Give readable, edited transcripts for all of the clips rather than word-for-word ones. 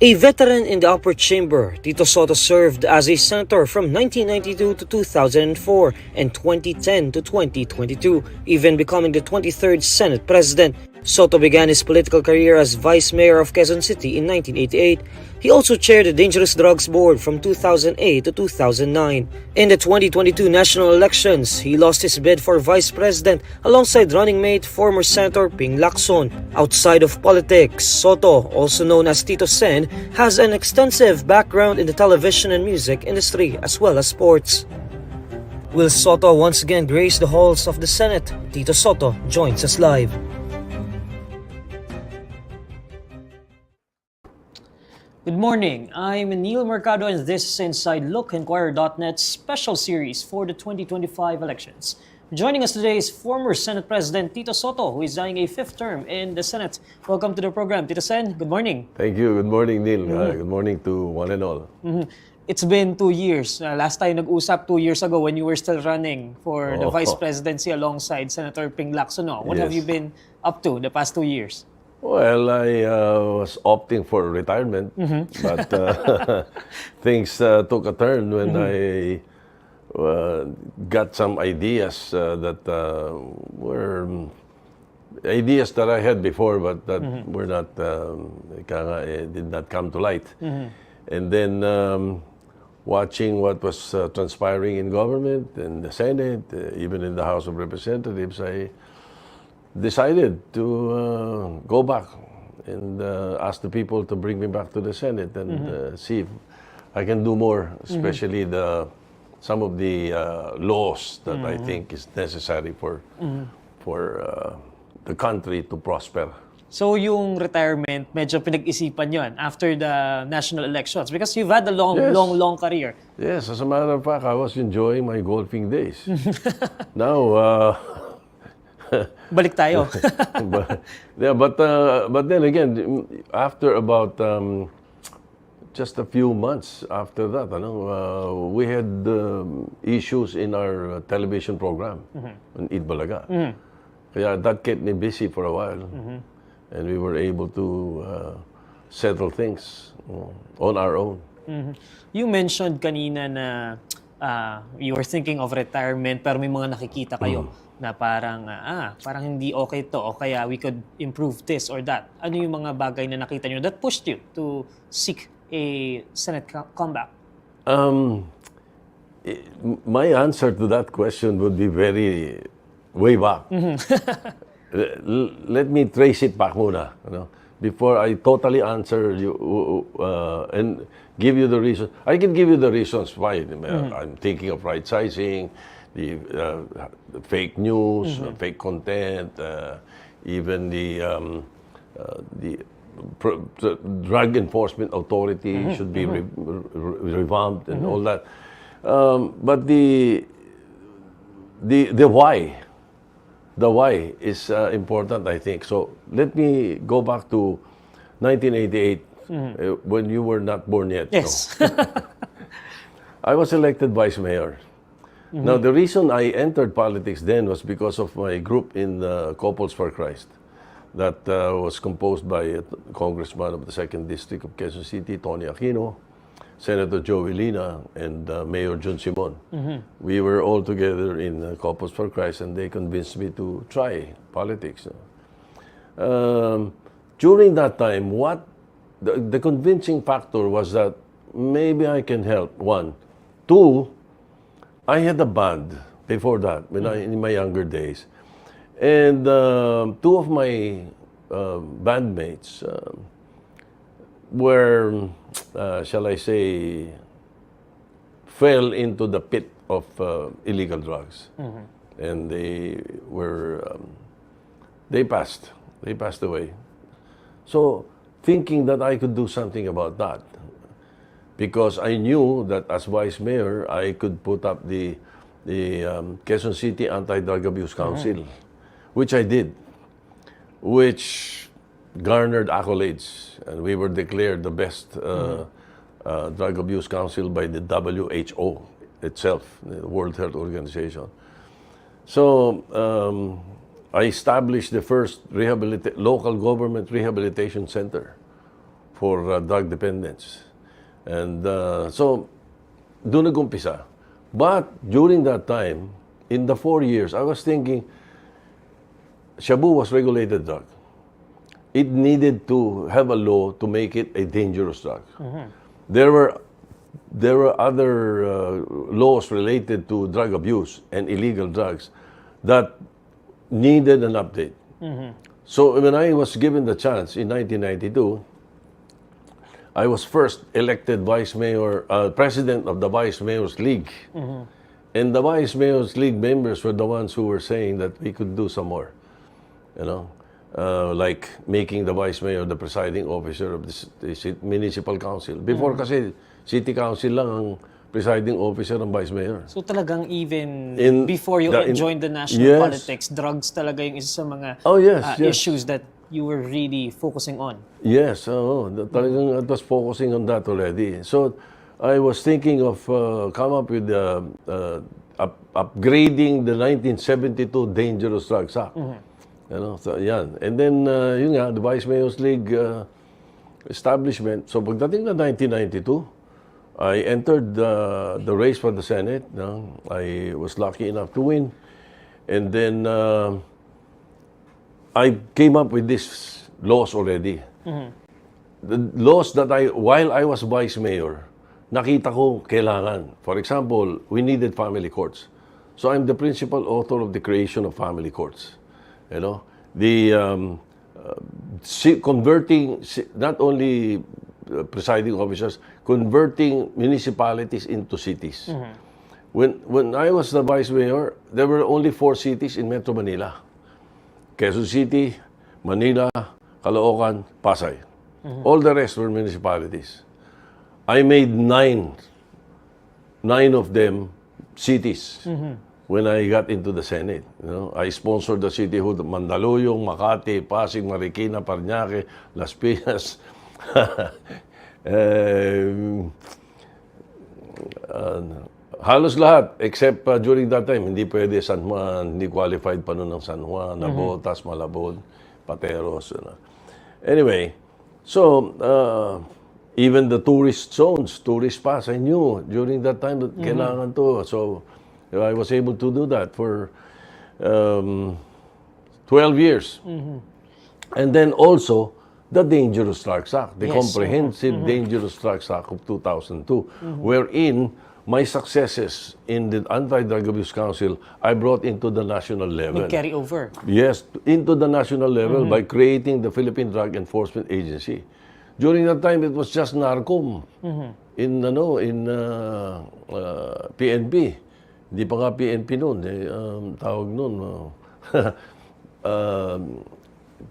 A veteran in the upper chamber, Tito Sotto served as a senator from 1992 to 2004 and 2010 to 2022, even becoming the 23rd Senate President. Sotto began his political career as Vice Mayor of Quezon City in 1988. He also chaired the Dangerous Drugs Board from 2008 to 2009. In the 2022 national elections, he lost his bid for Vice President alongside running mate former Senator Ping Lacson. Outside of politics, Sotto, also known as Tito Sen, has an extensive background in the television and music industry as well as sports. Will Sotto once again grace the halls of the Senate? Tito Sotto joins us live. Good morning, I'm Neil Mercado and this is INQside Look, INQUIRER.net's special series for the 2025 elections. Joining us today is former Senate President Tito Sotto, who is eyeing a fifth term in the Senate. Welcome to the program, Tito Sen. Good morning. Thank you. Good morning, Neil. Good morning to one and all. It's been 2 years. Last time nag-usap 2 years ago when you were still running for the vice presidency alongside Senator Ping Lacson. What have you been up to the past 2 years? Well, I was opting for retirement, but things took a turn when I got some ideas that were ideas that I had before, but that were not did not come to light. And then watching what was transpiring in government, in the Senate, even in the House of Representatives, I decided to go back and ask the people to bring me back to the Senate and see if I can do more, especially some of the laws that I think is necessary for the country to prosper. So yung retirement, medyo pinag-isipan yon after the national elections because you've had a long career. Yes, as a matter of fact, I was enjoying my golfing days. Now, balik tayo. but then again, after about just a few months after that, we had issues in our television program on Eid Balaga. Kaya that kept me busy for a while, and we were able to settle things on our own. You mentioned kanina na you were thinking of retirement pero may mga nakikita kayo na parang hindi okay to o kaya we could improve this or that. Ano yung mga bagay na nakita nyo that pushed you to seek a Senate comeback? My answer to that question would be very way back. Let me trace it back muna, before I totally answer you and give you the reasons. I can give you the reasons why I'm thinking of right sizing, the fake news, fake content, even the drug enforcement authority should be revamped and all that. But the why is important, I think. So let me go back to 1988 when you were not born yet. Yes. No? I was elected vice mayor. Now, the reason I entered politics then was because of my group in Couples for Christ that was composed by a congressman of the 2nd District of Quezon City, Tony Aquino, Senator Joey Lina, and Mayor John Simon. We were all together in Couples for Christ, and they convinced me to try politics. During that time, the convincing factor was that maybe I can help, one. Two, I had a band before that, in my younger days. And two of my bandmates were, shall I say, fell into the pit of illegal drugs. And they passed away. So, thinking that I could do something about that, because I knew that as vice mayor, I could put up the Quezon City Anti-Drug Abuse Council, which I did, which garnered accolades, and we were declared the best drug abuse council by the WHO itself, the World Health Organization. So I established the first local government rehabilitation center for drug dependence. And so, doon nag-umpisa. But during that time, in the 4 years, I was thinking, shabu was regulated drug. It needed to have a law to make it a dangerous drug. There were other laws related to drug abuse and illegal drugs that needed an update. So when I was given the chance in 1992, I was first elected vice mayor, president of the Vice Mayors League. And the Vice Mayors League members were the ones who were saying that we could do some more. You know, like making the vice mayor the presiding officer of the municipal council. Before kasi, city council lang ang presiding officer ng vice mayor. So talagang even before you joined the national politics, drugs talaga yung isa sa mga issues that you were really focusing on. Yes, talagang it was focusing on that already. So I was thinking of come up with upgrading the 1972 Dangerous Drugs Act. You know, so yan. And then, yun nga, the Vice Mayors League establishment. So pagdating na 1992, I entered the race for the Senate. No? I was lucky enough to win. And then, I came up with these laws already. The laws that while I was vice mayor, nakita ko kailangan. For example, we needed family courts. So I'm the principal author of the creation of family courts. You know, the converting not only presiding officers, converting municipalities into cities. When I was the vice mayor, there were only 4 cities in Metro Manila: Quezon City, Manila, Caloocan, Pasay. All the rest were municipalities. I made 9 of them cities. When I got into the Senate. You know, I sponsored the cityhood of Mandaluyong, Makati, Pasig, Marikina, Paranaque, Las Piñas. Halos lahat, except during that time, hindi pwede San Juan, hindi qualified pa noon ng San Juan, Nabotas, Malabon, Pateros. You know. Anyway, so even the tourist zones, tourist pass, I knew during that time that kailangan to. So I was able to do that for 12 years. And then also, the Dangerous Drugs Act, the Comprehensive Dangerous Drugs Act of 2002, wherein my successes in the Anti-Drug Abuse Council, I brought into the national level. Carry over. Yes, into the national level by creating the Philippine Drug Enforcement Agency. During that time, it was just NARCOM in PNP. Hindi pa nga PNP noon, tawag noon,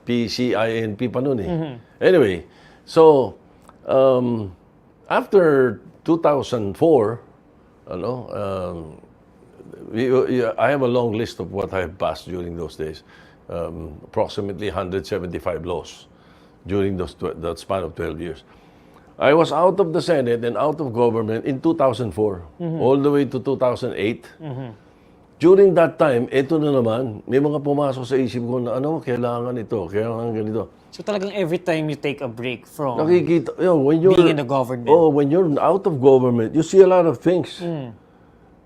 PCINP pa noon eh. Anyway, so, after 2004, I have a long list of what I have passed during those days. Approximately 175 laws during that span of 12 years. I was out of the Senate and out of government in 2004, all the way to 2008. During that time, ito na naman, may mga pumasok sa isip ko na kailangan ito, kailangan ganito. So talagang every time you take a break from nakikita, when you're, being in the government. When you're out of government, you see a lot of things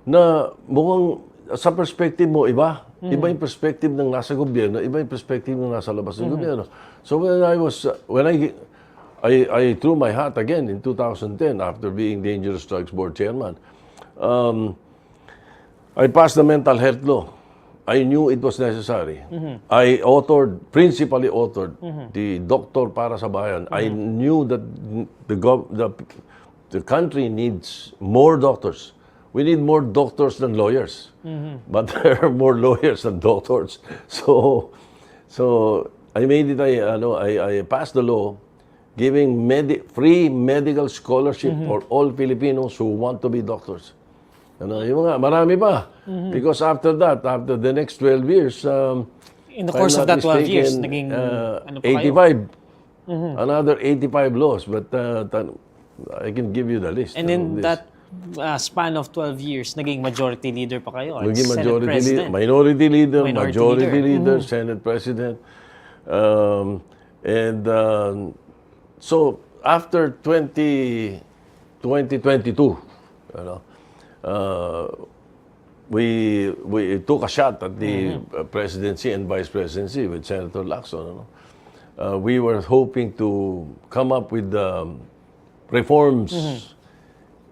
na mukhang sa perspective mo, iba. Iba yung perspective ng nasa gobyerno, iba yung perspective ng nasa labas ng gobyerno. So when I threw my hat again in 2010 after being Dangerous Drugs Board Chairman. I passed the mental health law. I knew it was necessary. I principally authored the Doctor para sa Bayan. I knew that the country needs more doctors. We need more doctors than lawyers. But there are more lawyers than doctors. So I made it, I passed the law giving free medical scholarship for all Filipinos who want to be doctors. Yung mga, marami pa. Because after the next 12 years, in the course of that 12 years, naging 85. Another 85 laws. But I can give you the list. And in that span of 12 years, naging majority leader pa kayo? Naging majority leader, minority leader, majority leader, Senate President. So after 2022, you know, we took a shot at the presidency and vice presidency with Senator Lacson. You know. We were hoping to come up with reforms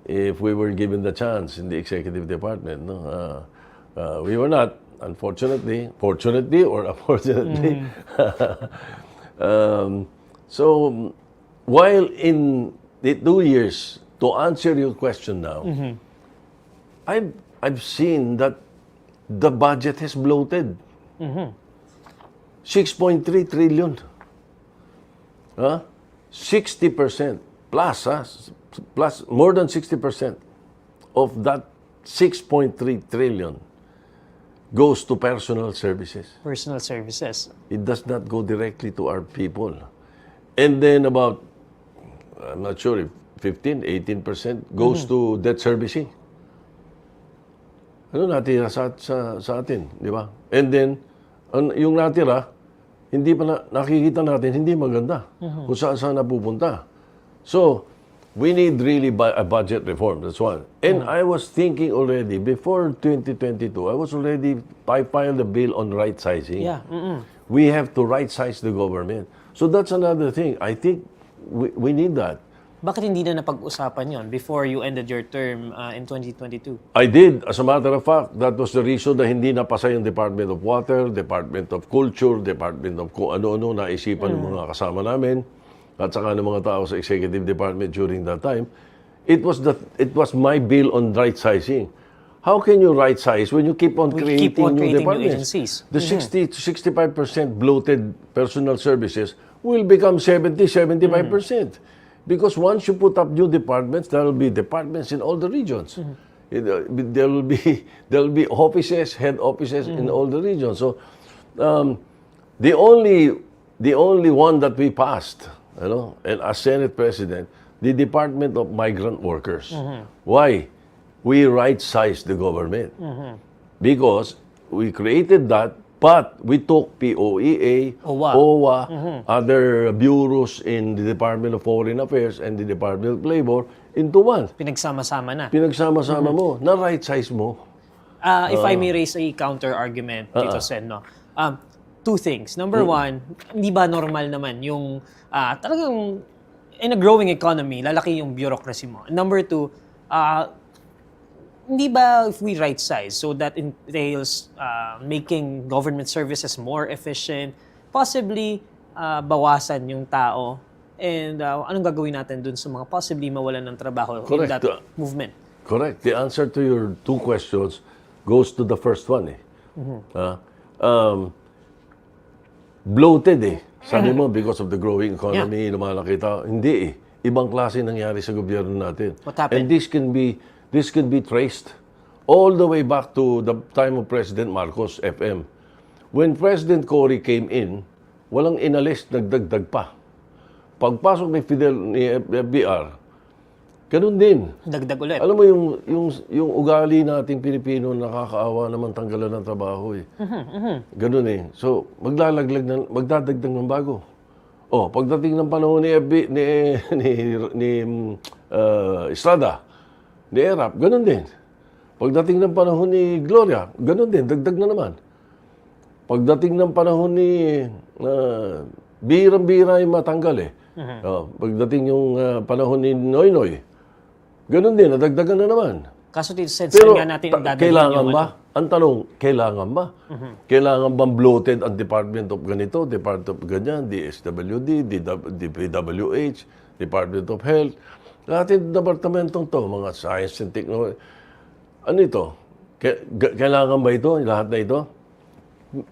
if we were given the chance in the executive department. No? We were not, unfortunately, fortunately or unfortunately. So, while in the 2 years, to answer your question now, I've seen that the budget has bloated. 6.3 trillion. 60% plus, plus more than 60% of that 6.3 trillion goes to personal services. Personal services. It does not go directly to our people. And then about, I'm not sure if 15, 18% goes to debt servicing. Ano natira sa atin, di ba? And then, yung natira, hindi pa nakikita natin, hindi maganda kung saan napupunta. So, we need really a budget reform. That's one. And I was thinking already, before 2022, I filed a bill on right-sizing. Yeah. We have to right-size the government. So that's another thing. I think we need that. Bakit hindi na napag-usapan yon before you ended your term in 2022? I did. As a matter of fact, that was the reason na hindi napasa yung Department of Water, Department of Culture, Department of kung ano-ano naisipan ng mga kasama namin at saka ng mga tao sa executive department during that time. It was my bill on right-sizing. How can you right-size when you keep on creating new departments? New agencies. The 60 to 65% bloated personal services will become 70-75%. Because once you put up new departments, there will be departments in all the regions. There will be offices, head offices in all the regions. So the only one that we passed, you know, and as Senate President, the Department of Migrant Workers. Why? We right-sized the government because we created that. But we took POEA, OWA, other bureaus in the Department of Foreign Affairs and the Department of Labor into one. Pinagsama-sama na. Pinagsama-sama mo, na right size mo. If I may raise a counter-argument, Tito Sen, no? Two things. Number one, hindi ba normal naman yung talagang in a growing economy, lalaki yung bureaucracy mo. Number two, hindi ba if we right size, so that entails making government services more efficient, possibly bawasan yung tao, and anong gagawin natin dun sa mga possibly mawalan ng trabaho in that movement? Correct. The answer to your two questions goes to the first one. Bloated Sabi mo, because of the growing economy, lumalaki tao. Hindi Ibang klase nangyari sa gobyerno natin. What happened? And this can be traced all the way back to the time of President Marcos, FM. When President Cory came in, walang inalis, nagdagdag pa. Pagpasok ni Fidel ni FBR, ganun din. Dagdag ulit. Alam mo yung ugali nating Pilipino, nakakaawa naman tanggalan ng trabaho . Ganun . So magdadagdag ng bago. Pagdating ng panahon ni Estrada, ni Erap, ganun din. Pagdating ng panahon ni Gloria, ganun din, dagdag na naman. Pagdating ng panahon ni birang-bira yung matanggal . Pagdating yung panahon ni Noynoy, ganun din, nadagdagan na naman. Kaso sense Pero nga natin dadagdagan kailangan ba? Ang tanong, kailangan ba? Kailangan bang bloated ang Department of ganito, Department of ganyan, DSWD, DPWH, Department of Health, lahat yung departamentong to, mga science and technology. Ano ito? Kailangan ba ito? Lahat na ito?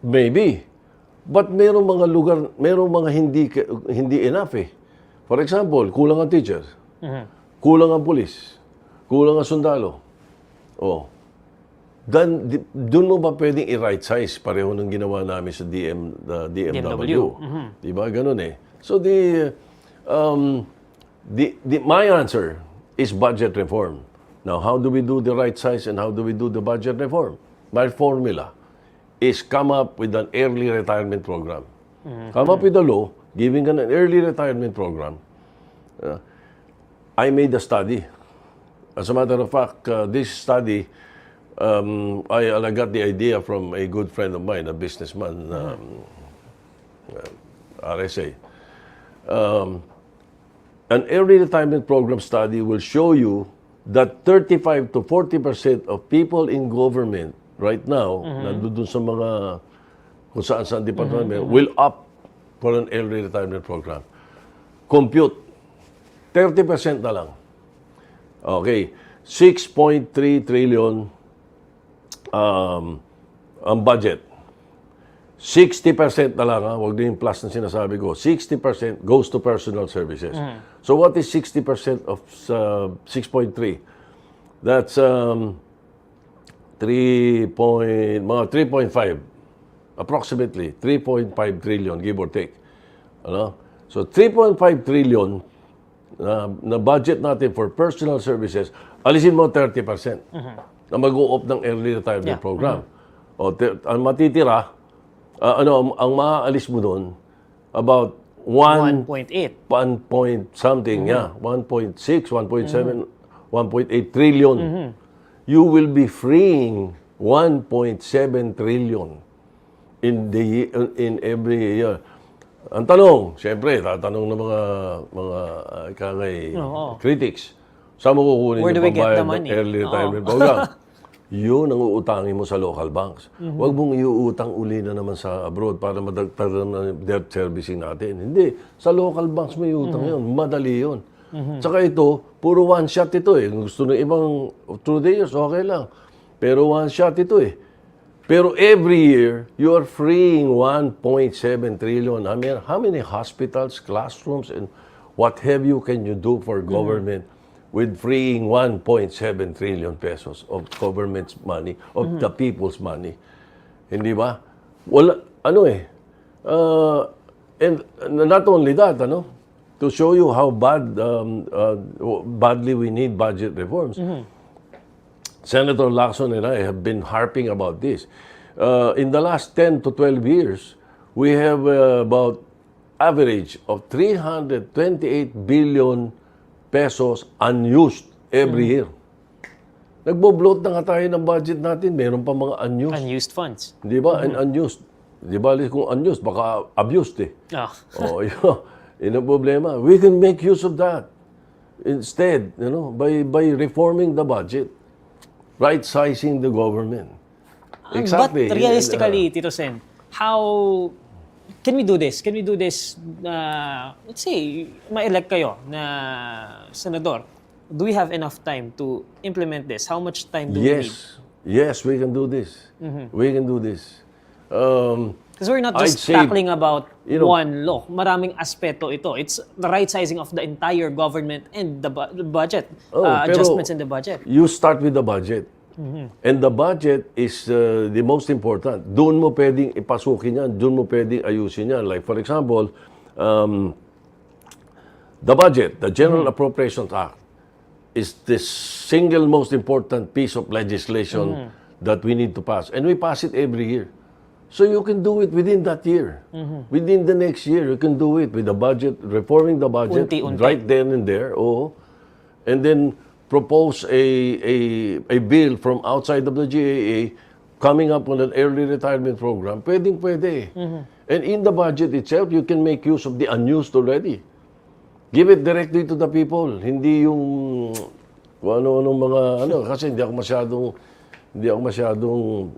Maybe. But merong mga lugar, merong mga hindi enough . For example, kulang ang teachers. Kulang ang pulis. Kulang ang sundalo. Doon mo ba pwedeng i-right size pareho ng ginawa namin sa DMW? Diba? Ganun . So my answer is budget reform. Now, how do we do the right size and how do we do the budget reform? My formula is come up with an early retirement program. Come up with a law, giving an early retirement program, I made a study. As a matter of fact, this study, I got the idea from a good friend of mine, a businessman, RSA. An early retirement program study will show you that 35 to 40% of people in government right now, nandun sa mga kung saan department, will opt for an early retirement program. Compute, 30% na lang. Okay, 6.3 trillion ang budget. 60% na lang, huwag din yung plus na sinasabi ko. 60% goes to personal services. So what is 60% of 6.3? That's 3.5, approximately 3.5 trillion, give or take. Ano? So 3.5 trillion na budget natin for personal services, alisin mo 30% na mag-u-opt ng early retirement program. O, ang matitira, ang maaalis mo doon, about 1 point something, 1.6, 1.7, 1.8 trillion. You will be freeing 1.7 trillion in every year. Ang tanong, siyempre, tatanong ng mga critics, saan mo kukunin yung pambayad ng early retirement program? Yun ang uutangin mo sa local banks. Huwag mong iuutang uli na naman sa abroad para madagdagan na debt servicing natin. Hindi. Sa local banks may utang yun. Madali yun. Tsaka ito, puro one shot ito eh. Gusto ng ibang through the years, okay lang. Pero one shot ito eh. Pero every year, you are freeing 1.7 trillion. I mean, how many hospitals, classrooms, and what have you can you do for government with freeing 1.7 trillion pesos of government's money, of the people's money? Hindi ba? Wala, and not only that, to show you how badly we need budget reforms. Senator Lacson and I have been harping about this. In the last 10 to 12 years, we have about average of 328 billion pesos unused every year. Nagbo-bloat na nga tayo ng budget natin, meron pa mga unused. Unused funds. Di ba? And unused. Di ba? Kung unused, baka abused eh. Yun ang problema. We can make use of that. Instead, by reforming the budget, right-sizing the government. Exactly. But realistically, Tito Sen, how can we do this? Can we do this, let's say, ma-elect kayo na senador. Do we have enough time to implement this? How much time do we need? Yes, we can do this. We can do this. Because we're not just tackling about one law. Maraming aspeto ito. It's the right sizing of the entire government and the budget, adjustments in the budget. You start with the budget. And the budget is the most important. Doon mo pwedeng ipasukin yan. Doon mo pwedeng ayusin yan. Like for example, the budget, the General Appropriations Act, is the single most important piece of legislation that we need to pass. And we pass it every year. So you can do it within that year. Within the next year, you can do it with the budget, reforming the budget right then and there. And then propose a bill from outside of the GAA coming up on an early retirement program. Pwede. And in the budget itself, you can make use of the unused already. Give it directly to the people. Hindi yung ano-anong mga kasi hindi ako masyadong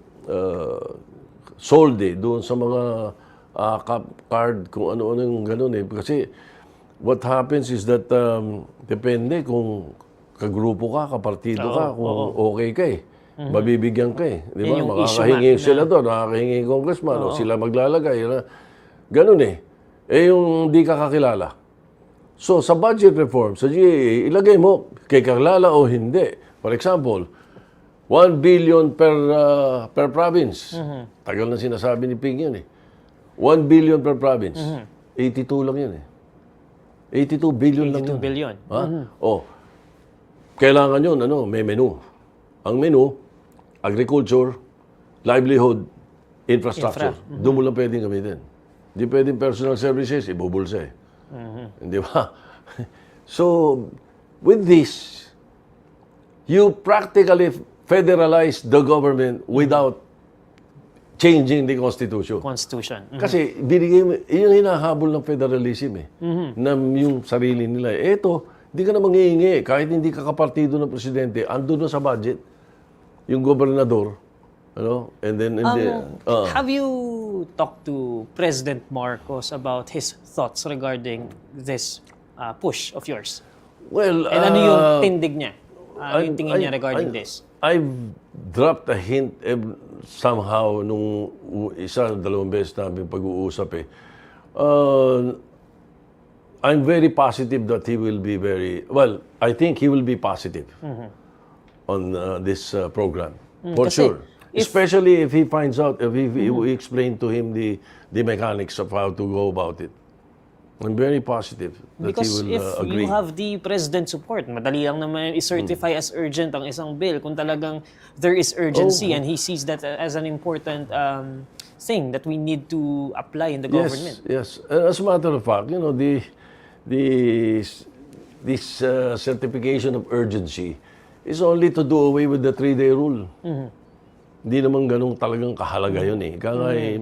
sold doon sa mga card kung ano-ano yung gano'n eh. Kasi what happens is that depende kung kagrupo ka, kapartido ka, kung okay ka eh. Mabibigyan ka eh. Di ba? Makakahingi yung senador, makakahingi yung congressman, o sila maglalagay. Gano'n eh. Yung di ka kakilala. So, sa budget reform, sa GAA, ilagay mo kay kakilala o hindi. For example, 1 billion per province. Tagal na sinasabi ni Ping yun eh. 1 billion per province. 82 lang yun eh. 82 billion lang yun. 82 billion. Kailangan yun, may menu. Ang menu, agriculture, livelihood, infrastructure. Doon mo lang pwedeng gamitin. Hindi pwedeng personal services, ibubulsa eh. Hindi ba? So, with this, you practically federalize the government without changing the Constitution. Constitution. Kasi binigay mo, yun yung hinahabol ng federalism na yung sarili nila. Eto, hindi ka na manghihingi. Kahit hindi ka kapartido ng presidente, andun na sa budget yung gobernador. Ano? And then, Have you talked to President Marcos about his thoughts regarding this push of yours? well, And ano yung tindig niya? Yung tingin niya regarding this? I've dropped a hint somehow nung isa, dalawang beses namin pag-uusap I'm very positive that he will be I think he will be positive on this program. For kasi sure. Especially if he finds out, if we explain to him the mechanics of how to go about it. I'm very positive that Because he will if agree. you have the president support, madali lang naman i-certify as urgent ang isang bill kung talagang there is urgency and he sees that as an important thing that we need to apply in the government. Yes. As a matter of fact, you know, this certification of urgency is only to do away with the 3-day rule. Hindi naman ganun talagang kahalaga yun eh. Kaya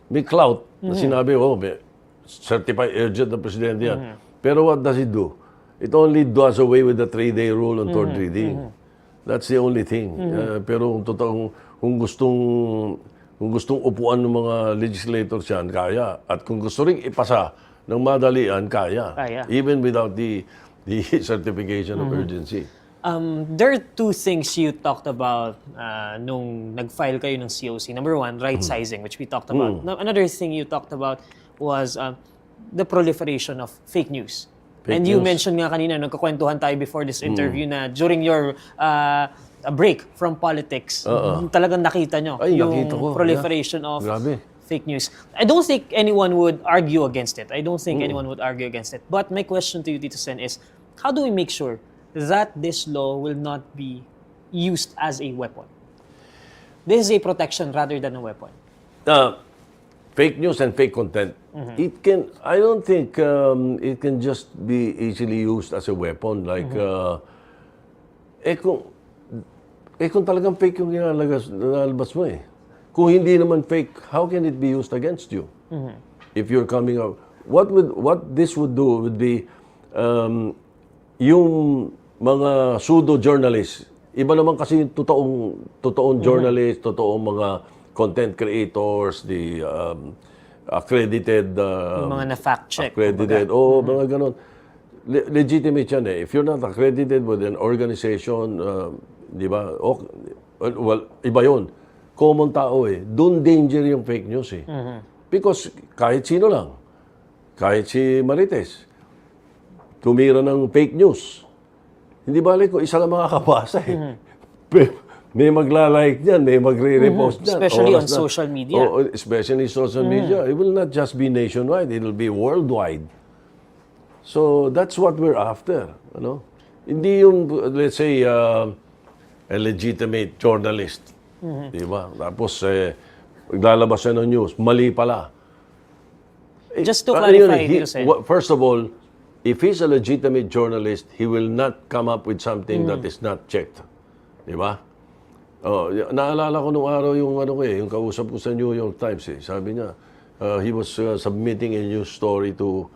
may clout na sinabi, certified urgent na presidente yan. Pero what does it do? It only does away with the 3-day rule on third reading. That's the only thing. Pero kung gustong upuan ng mga legislators yan, kaya. At kung gusto ring ipasa ng madalian, kaya. Even without the certification of urgency. There are two things you talked about nung nag-file kayo ng COC. Number one, right sizing, which we talked about. Now, another thing you talked about was the proliferation of fake news. And you mentioned nga kanina, nagkakwentuhan tayo before this interview na during your break from politics, talagang nakita nyo yung proliferation of fake news. I don't think anyone would argue against it. But my question to you, Tito Sen, is how do we make sure that this law will not be used as a weapon? This is a protection rather than a weapon. Fake news and fake content. I don't think it can just be easily used as a weapon. Like, kung talagang fake yung nilalabas mo eh. Kung hindi naman fake, how can it be used against you? If you're coming out, what this would do would be yung mga pseudo-journalists. Iba naman kasi yung totoong journalist, totoong mga content creators, the accredited... mga na-fact check. Accredited, mga ganon. Legitimate yan eh. If you're not accredited with an organization, di ba? Well, iba yun. Common tao eh. Doon danger yung fake news eh. Because kahit sino lang, kahit si Marites, tumira ng fake news. Hindi balik ko, isa lang makakabasa eh. May magla-like niyan, may magre-repost niyan. Especially on social media. Especially social media. It will not just be nationwide, it will be worldwide. So that's what we're after. Ano? Hindi yung, let's say, a legitimate journalist. Di ba? Tapos, maglalabas siya ng news. Mali pala. Just to clarify, first of all, if he's a legitimate journalist, he will not come up with something that is not checked. Di ba? Naalala ko nung araw yung yung kausap ko sa New York Times eh. Sabi niya, he was submitting a news story to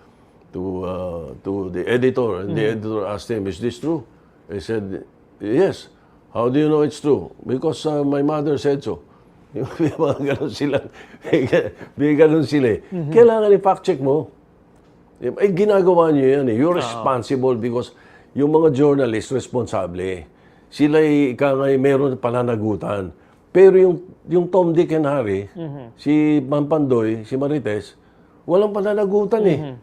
the editor, and the editor asked him, "Is this true?" He said, "Yes." "How do you know it's true?" "Because my mother said so." May mga ganun sila. May ganun sila eh. Kailangan i-fact check mo. Ay, ginagawa niyo yan eh. You're responsible because yung mga journalists responsable eh. Sila meron pananagutan. Pero yung Tom, Dick, and Harry, si Mampandoy, si Marites, walang pananagutan eh.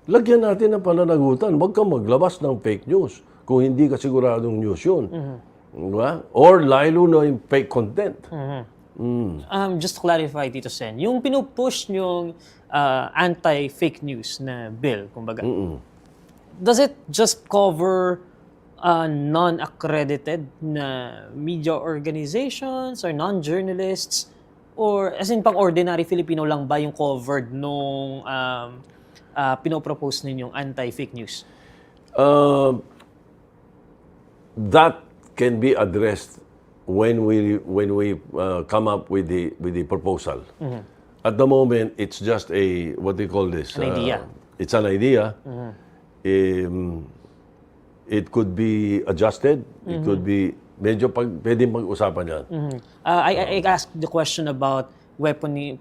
Lagyan natin ng pananagutan. Huwag kang maglabas ng fake news kung hindi ka siguradong news yun. Diba? Or lalo na yung fake content. Just to clarify, Tito Sen, yung pinupush nyong anti-fake news na bill, kumbaga, does it just cover non-accredited na media organizations or non-journalists? Or as in pang ordinary Filipino lang ba yung covered nung pinopropose ninyong anti-fake news? That can be addressed when we come up with the proposal. At the moment, it's just a what do you call this? An idea. It's an idea. It could be adjusted. It could be medyo pwedeng pag-usapan yan. I asked the question about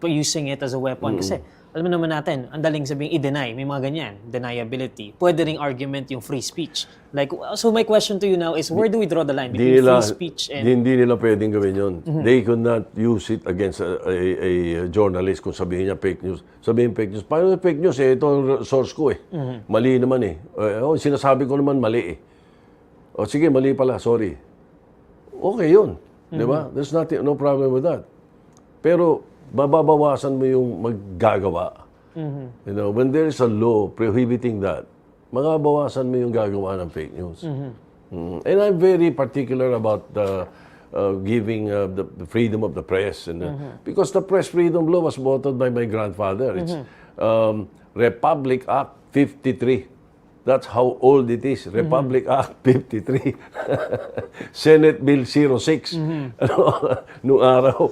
using it as a weapon kasi alam mo naman natin, ang daling sabing i-deny, may mga ganyan, deniability. Pwede ring argument yung free speech. Like, so my question to you now is, where do we draw the line between free speech and... Hindi nila pwedeng gawin yun. They could not use it against a journalist kung sabihin niya fake news. Sabihin fake news. Paano fake news? Ito ang source ko eh. Mali naman eh. Sinasabi ko naman mali eh. O sige, mali pala, sorry. Okay yun. Di ba? There's no problem with that. Pero, mababawasan mo yung maggagawa. You know, when there is a law prohibiting that, magabawasan mo yung gagawa ng fake news. And I'm very particular about giving the freedom of the press. And, because the press freedom law was voted by my grandfather. It's Republic Act 53. That's how old it is. Republic Act 53. Senate Bill 06. Noong araw.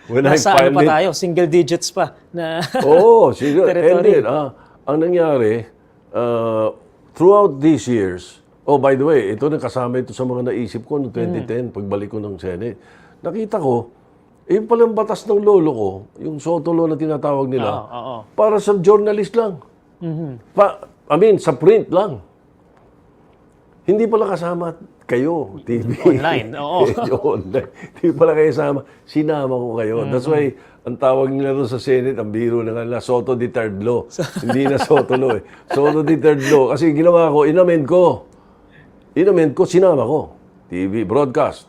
When Nasa I filed pa tayo? Single digits pa na territory. And then, ang nangyari, throughout these years, by the way, ito kasama ito sa mga naisip ko noong 2010, pagbalik ko ng Senate. Nakita ko, yung palang batas ng lolo ko, yung Sotto law na tinatawag nila, para sa journalist lang. Sa print lang. Hindi pala kasama kayo, TV. Online, oo. Online. Hindi pala kayo kasama. Sinama ko kayo. That's why, ang tawag nila doon sa Senate, ang biro na nila, Sotto III law. Hindi na Sotto law eh. Sotto III law. Kasi ginawa ko, inamend ko, sinama ko. TV, broadcast,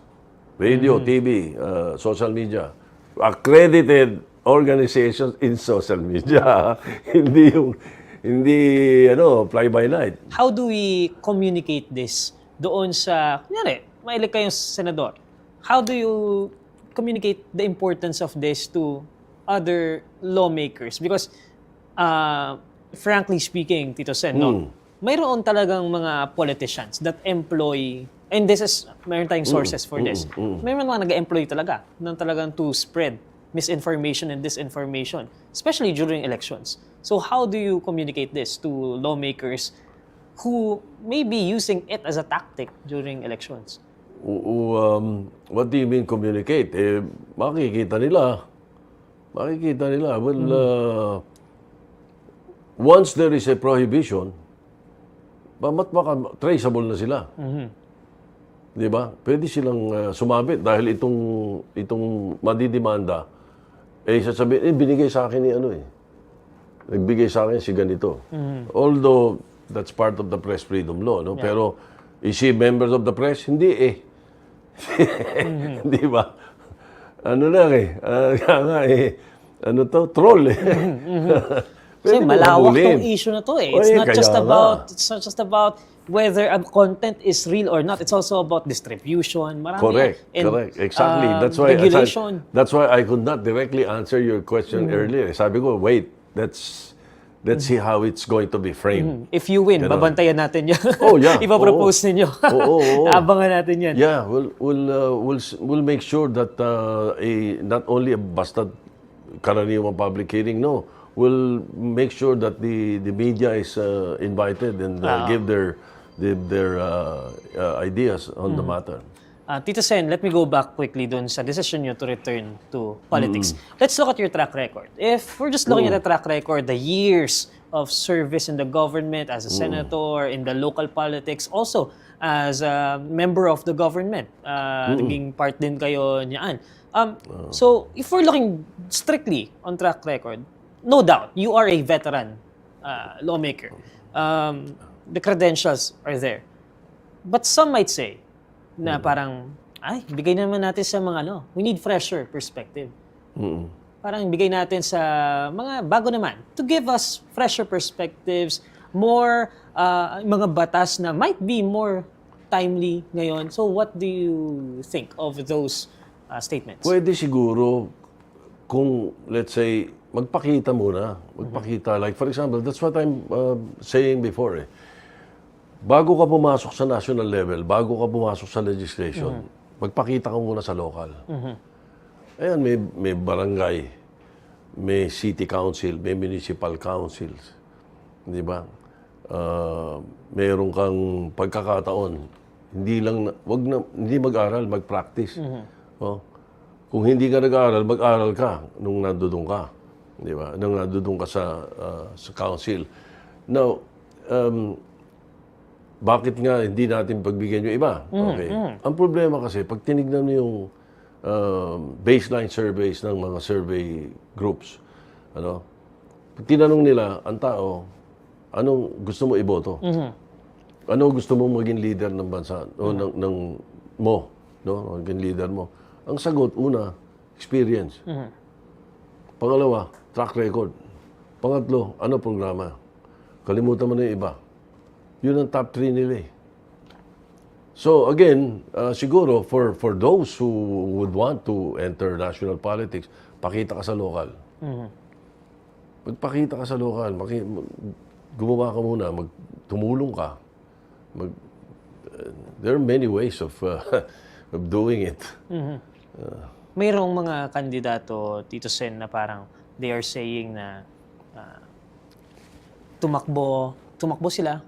radio, TV, social media. Accredited organizations in social media. Hindi fly by night. How do we communicate this doon sa, kunyari, mailig kayong senador. How do you communicate the importance of this to other lawmakers? Because, frankly speaking, Tito Sen, mayroon talagang mga politicians that employ, and this is, mayroon tayong sources for this. Mayroon mga nag-employ talaga ng talagang to spread misinformation and disinformation, especially during elections. So how do you communicate this to lawmakers who may be using it as a tactic during elections? What do you mean communicate? Makikita nila. Well, once there is a prohibition, traceable na sila. Di ba? Pwede silang sumabit dahil itong madidimanda, sasabihin, binigay sa akin ni nagbigay sa akin si ganito. Although, that's part of the press freedom law, no? Yeah. Pero, is she members of the press? Hindi Di ba? Troll Kasi malawak tong issue na to eh. It's not just about whether a content is real or not. It's also about distribution. Marami correct. Exactly. That's why I could not directly answer your question earlier. Sabi ko, wait, let's see how it's going to be framed. If you win, babantayan natin yan. Ipapropose ninyo. Abangan natin yan. Yeah, we'll make sure that not only basta karaniwang public hearing, we'll make sure that the media is invited and give their ideas on the matter. Tito Sen, let me go back quickly dun sa decision nyo to return to politics. Let's look at your track record. If we're just looking at the track record, the years of service in the government as a senator, in the local politics, also as a member of the government, naging part din kayo niyaan. So, if we're looking strictly on track record, no doubt, you are a veteran lawmaker. The credentials are there. But some might say na parang, bigay naman natin sa mga we need fresher perspective. Parang bigay natin sa mga bago naman to give us fresher perspectives, more mga batas na might be more timely ngayon. So what do you think of those statements? Pwede siguro kung, let's say, magpakita muna. Like, for example, that's what I'm saying before. bago ka pumasok sa national level, bago ka pumasok sa legislation, magpakita ka muna sa local. Ayan, may barangay, may city council, may municipal councils. Di ba? Mayroon kang pagkakataon. Hindi mag-aral, mag-practice. Oh. Kung hindi ka nag-aral, mag-aral ka nung nandoon ka. Di ba? Nung nandoon ka sa council. Now, bakit nga hindi natin pagbigyan yung iba? Okay. Ang problema kasi, pag tinignan mo yung baseline surveys ng mga survey groups, pag tinanong nila ang tao, anong gusto mo iboto? Ano gusto mo maging leader ng bansa? O maging leader mo? Ang sagot, una, experience. Pangalawa, track record. Pangatlo, ano programa? Kalimutan mo na yung iba. Yun ang top 3 nila eh. So again, siguro for those who would want to enter national politics, pakita ka sa local. Magpakita ka sa local, gumawa ka muna, tumulong ka. There are many ways of doing it. Mayroong mga kandidato, Tito Sen, na parang they are saying na tumakbo sila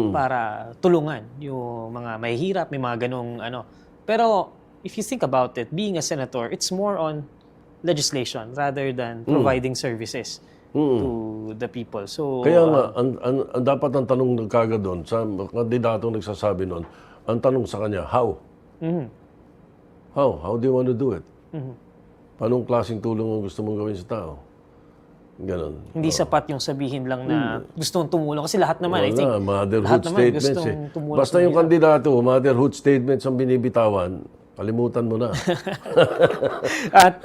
para tulungan yung mga mahihirap, may mga ganong ano. Pero if you think about it, being a senator, it's more on legislation rather than providing services to the people. So kaya nga, ang dapat ang tanong kagad doon, sa kandidato nagsasabi noon, ang tanong sa kanya, how? How do you want to do it? Paanong klaseng tulong ang gusto mong gawin sa tao? Ganon. Hindi sapat yung sabihin lang na gusto mong tumulong. Kasi lahat naman, I think, motherhood statements Basta yung kandidato, motherhood statements ang binibitawan, kalimutan mo na. At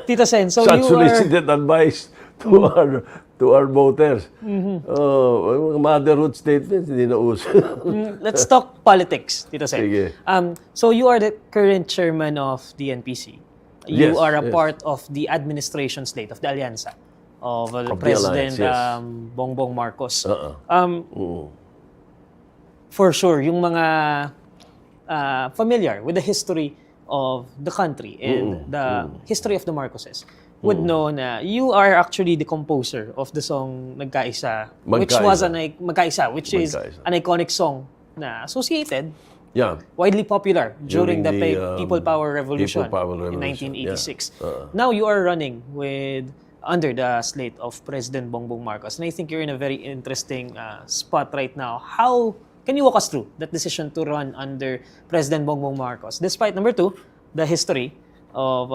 Tito Sen, so you unsolicited advice to our voters. Motherhood statements, hindi na uso. Let's talk politics, Tito Sen. Sige. So you are the current chairman of the NPC. You are a part of the administration slate of the Alianza of President Bongbong Marcos. For sure, yung mga familiar with the history of the country and the history of the Marcoses would know na you are actually the composer of the song Magkaisa, which is an iconic song na associated, widely popular during the People Power Revolution in 1986. Now you are running under the slate of President Bongbong Marcos, and I think you're in a very interesting spot right now. How can you walk us through that decision to run under President Bongbong Marcos, despite, number two, the history of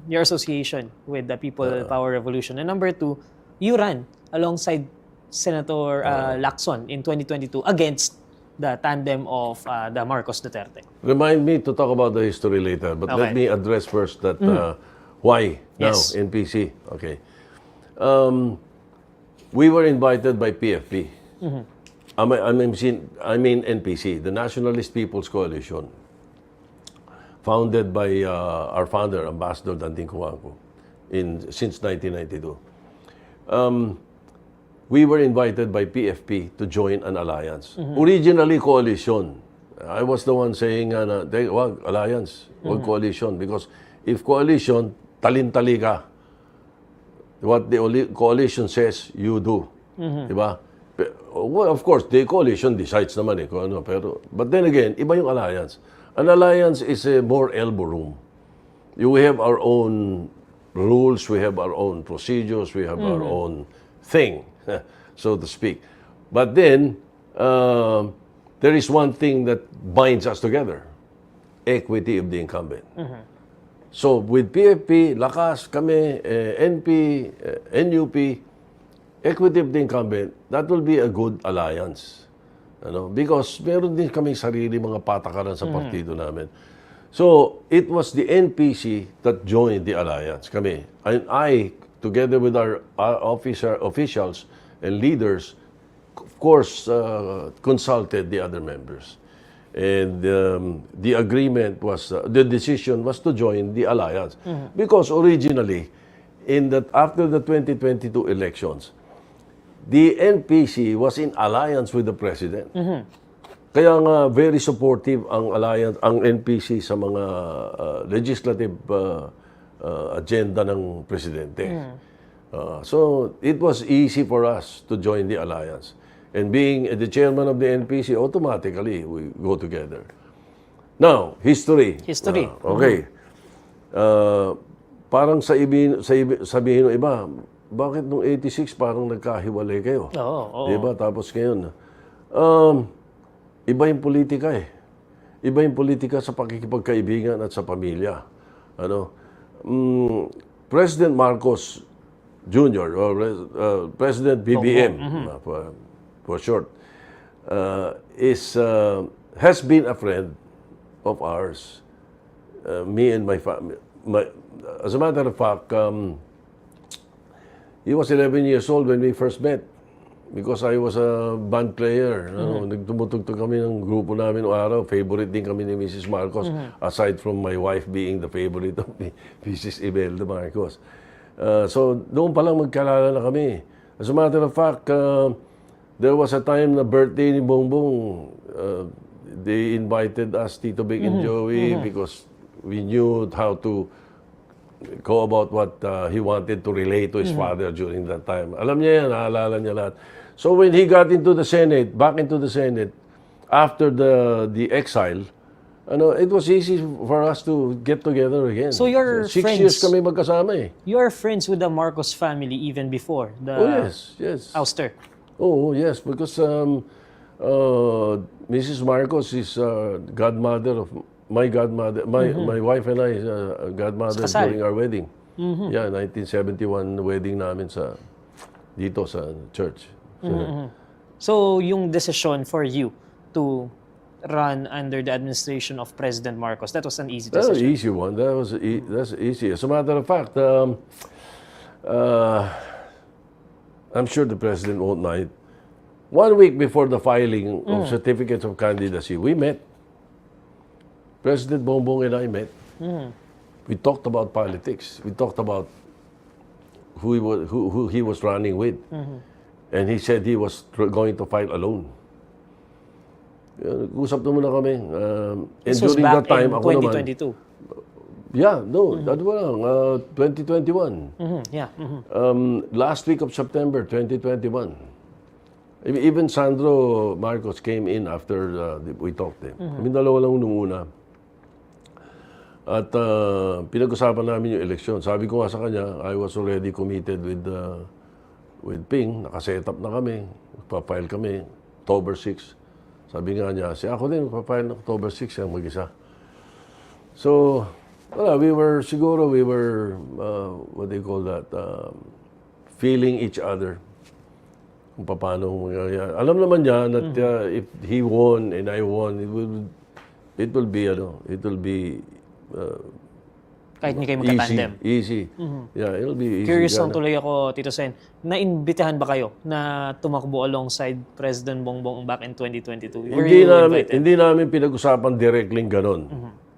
your association with the People Power Revolution, and number two, you ran alongside Senator Lacson in 2022 against the tandem of the Marcos Duterte? Remind me to talk about the history later, but let me address first that why now NPC. Okay. We were invited by PFP. I mean NPC, the Nationalist People's Coalition, founded by our founder, Ambassador Danting Kuangco, since 1992. We were invited by PFP to join an alliance. Originally, coalition. I was the one saying, wag alliance, wag coalition. Because if coalition, talintali ka. What the coalition says, you do. Diba? Well, of course, the coalition decides naman kung ano. But then again, iba yung alliance. An alliance is a more elbow room. We have our own rules, we have our own procedures, we have our own thing, so to speak. But then, there is one thing that binds us together. Equity of the incumbent. So with PFP, Lakas, kami, NP, NUP, equity of the incumbent, that will be a good alliance. Because meron din kaming sarili mga patakaran sa partido namin. So it was the NPC that joined the alliance, kami. And I, together with our officials and leaders, of course, consulted the other members. And the agreement was, the decision was to join the alliance. Because originally, after the 2022 elections, the NPC was in alliance with the president. Kaya nga very supportive ang alliance, ang NPC sa mga legislative agenda ng presidente. So it was easy for us to join the alliance. And being the chairman of the NPC, automatically we go together. Now, history. History. Okay. Parang sabihin ng iba, bakit nung 86 parang nagkahiwalay kayo? Oo. Diba? Tapos ngayon, iba yung politika eh. Iba yung politika sa pakikipagkaibigan at sa pamilya. President Marcos Jr. or President BBM, for short, has been a friend of ours. Me and my family. As a matter of fact, he was 11 years old when we first met. Because I was a band player. Nagtumutugtog kami ng grupo namin noong araw. Favorite din kami ni Mrs. Marcos. Aside from my wife being the favorite of Mrs. Imelda Marcos. So, doon pa lang magkalala na kami. As a matter of fact, there was a time na birthday ni Bongbong. They invited us, Tito Big and Joey, because we knew how to go about what he wanted to relate to his father during that time. Alam niya yan, naalala niya lahat. So when he got into the Senate, back into the Senate, after the exile, it was easy for us to get together again. So you're 6 friends? years kami magkasama eh. You are friends with the Marcos family even before the Yes. ouster? Oh, yes, because Mrs. Marcos is godmother of my godmother. My wife and I is godmother Kasal. during our wedding. Yeah, 1971 wedding namin dito sa church. So yung decision for you to run under the administration of President Marcos, that was an easy That was decision? an easy one. That's easy. As a matter of fact, I'm sure the president won't mind. 1 week before the filing of certificates of candidacy, we met. President Bongbong and I met. We talked about politics. We talked about who he was running with. And he said he was going to file alone. Usap naman na kami. This was during back that time, in ako naman, 2022? that was lang, 2021. Last week of September 2021. Even Sandro Marcos came in after we talked to him. Kami dalawa lang nung una. At pinag-usapan namin yung eleksyon. Sabi ko nga sa kanya, I was already committed with Ping. Nakaset up na kami. Papile kami. October 6. Sabi nga niya, ako din, papile na October 6 yung mag-isa. So, we were, what do you call that, feeling each other. Kung paano mangyayari. Alam naman niya that if he won and I won, it will be kahit hindi kayo magka-tandem. Easy. Yeah, it'll be easy. Curious lang tuloy ako, Tito Sen. Naimbitahan ba kayo na tumakbo alongside President Bongbong back in 2022? Hindi namin pinag-usapan directly ganon.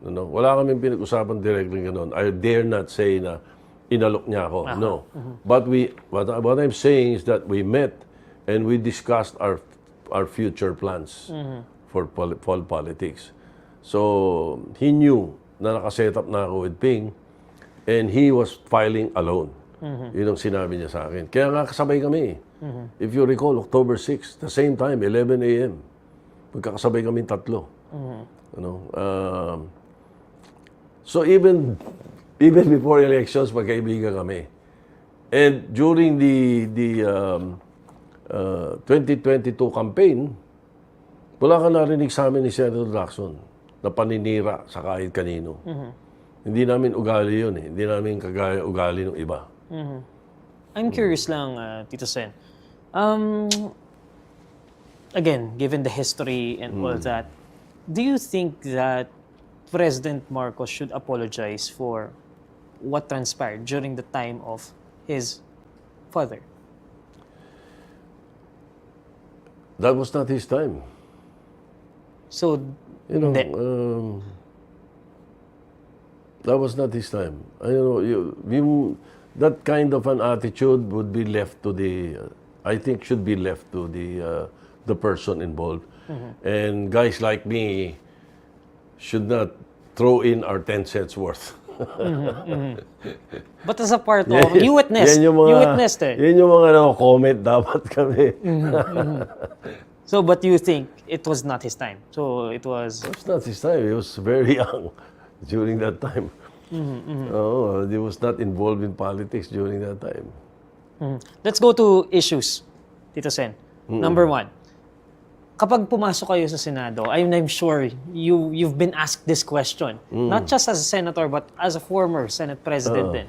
Wala kaming pinag-usapan directly ganon. I dare not say na inalok niya ako. No. But what I'm saying is that we met and we discussed our future plans for politics. So, he knew na nakaset up na ako with Ping and he was filing alone. Yun ang sinabi niya sa akin. Kaya nga kasabay kami. If you recall, October 6, the same time, 11 a.m. Magkakasabay kami tatlo. So even before elections, magkaibigan kami. And during the 2022 campaign, wala ka narinig sa amin ni Senator Lacson na paninira sa kahit kanino. Hindi namin ugali yun eh. Hindi namin kagaya ugali ng iba. I'm curious lang, Tito Sen. Again, given the history and all that, do you think that President Marcos should apologize for what transpired during the time of his father? That was not his time. So, hindi. That was not his time. That kind of an attitude would be left to should be left to the person involved. And guys like me should not throw in our 10 cents worth. But as a part of, you witnessed. You witnessed it. Yan yung mga comment dapat kami. So, but you think it was not his time. So, it was... It's not his time. He was very young during that time. Oh, he was not involved in politics during that time. Let's go to issues, Tito Sen. Number one, kapag pumasok kayo sa Senado, I'm sure you've been asked this question. Not just as a senator, but as a former Senate President din.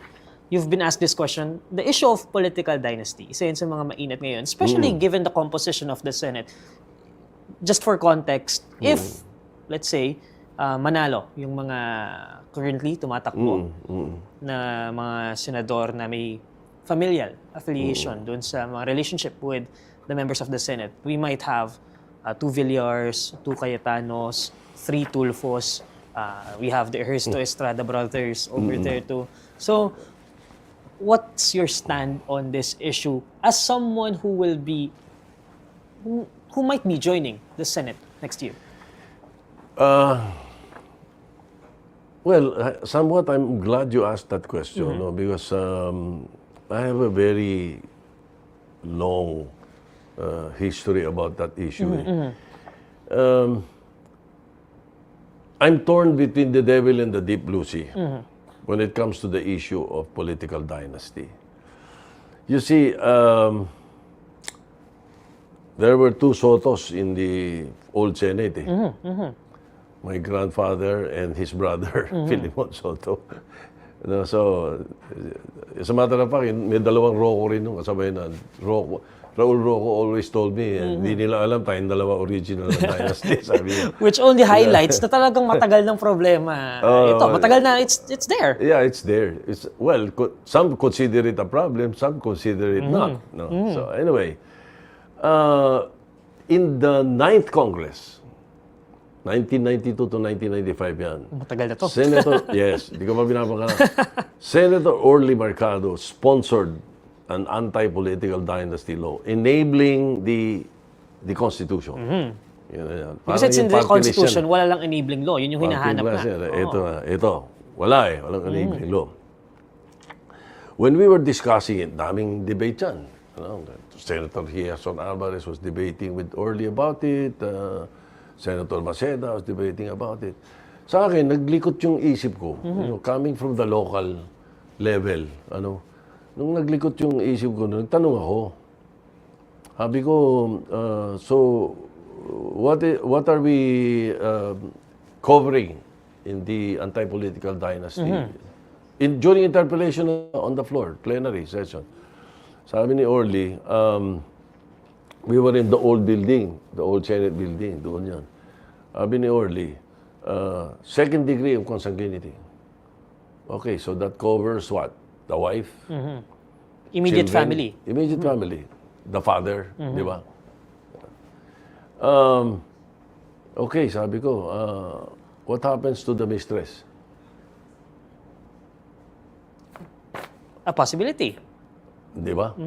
You've been asked this question. The issue of political dynasty, isa yun sa mga mainit ngayon, especially given the composition of the Senate. Just for context, if, let's say, manalo yung mga currently tumatakbo na mga senador na may familial affiliation doon sa mga relationship with the members of the Senate, we might have 2 Villars, 2 Cayetanos, 3 Tulfos. We have the Ernesto Estrada brothers over there too. So, what's your stand on this issue as someone who will be, who might be joining the Senate next year? Well, somewhat I'm glad you asked that question, no? Because I have a very long history about that issue. I'm torn between the devil and the deep blue sea when it comes to the issue of political dynasty. You see, there were 2 Sotos in the old Senate. My grandfather and his brother, Filipino Sotto. No, so, as a matter of fact, may dalawang Rocco rin nung kasabay na. Raul Rocco always told me, hindi nila alam tayong dalawa original na dynasty, sabi niya. Which only highlights na talagang matagal ng problema. Ito, matagal na, it's there. Yeah, it's there. It's, well, some consider it a problem, some consider it not. No? So anyway, in the 9th Congress, 1992 to 1995 yan. Matagal na to. Senator, yes, di ko pa binabangka. Senator Neil Mercado sponsored an anti-political dynasty law enabling the Constitution. Yun. Because it's in the Constitution, wala lang enabling law. Yun yung hinahanap na. Ito. Wala walang enabling law. When we were discussing it, daming debate yan. Senator Gerson Alvarez was debating with Orly about it. Senator Maceda was debating about it. Sa akin, naglikot yung isip ko. Coming from the local level. Nung naglikot yung isip ko, nagtanong ako. Sabi ko, so, what are we covering in the anti-political dynasty? During interpellation on the floor, plenary session. Sabi ni Orly, we were in the old building, the old Senate building, doon yan. Sabi ni Orly, second degree of consanguinity. Okay, so that covers what? The wife? Immediate children, family. Immediate family. The father, di ba? Okay, sabi ko, what happens to the mistress? A possibility. Di ba?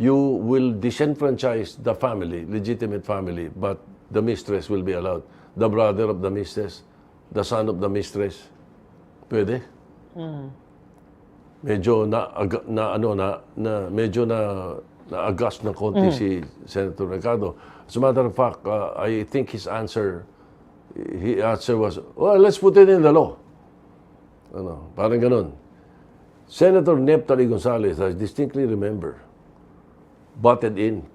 You will disenfranchise the family, legitimate family, but the mistress will be allowed. The brother of the mistress, the son of the mistress. Pwede? Medyo medyo na-agas ng konti si Senator Mercado. As a matter of fact, I think his answer was, well, let's put it in the law. Parang ganun. Senator Neftali Gonzalez, I distinctly remember, butted in.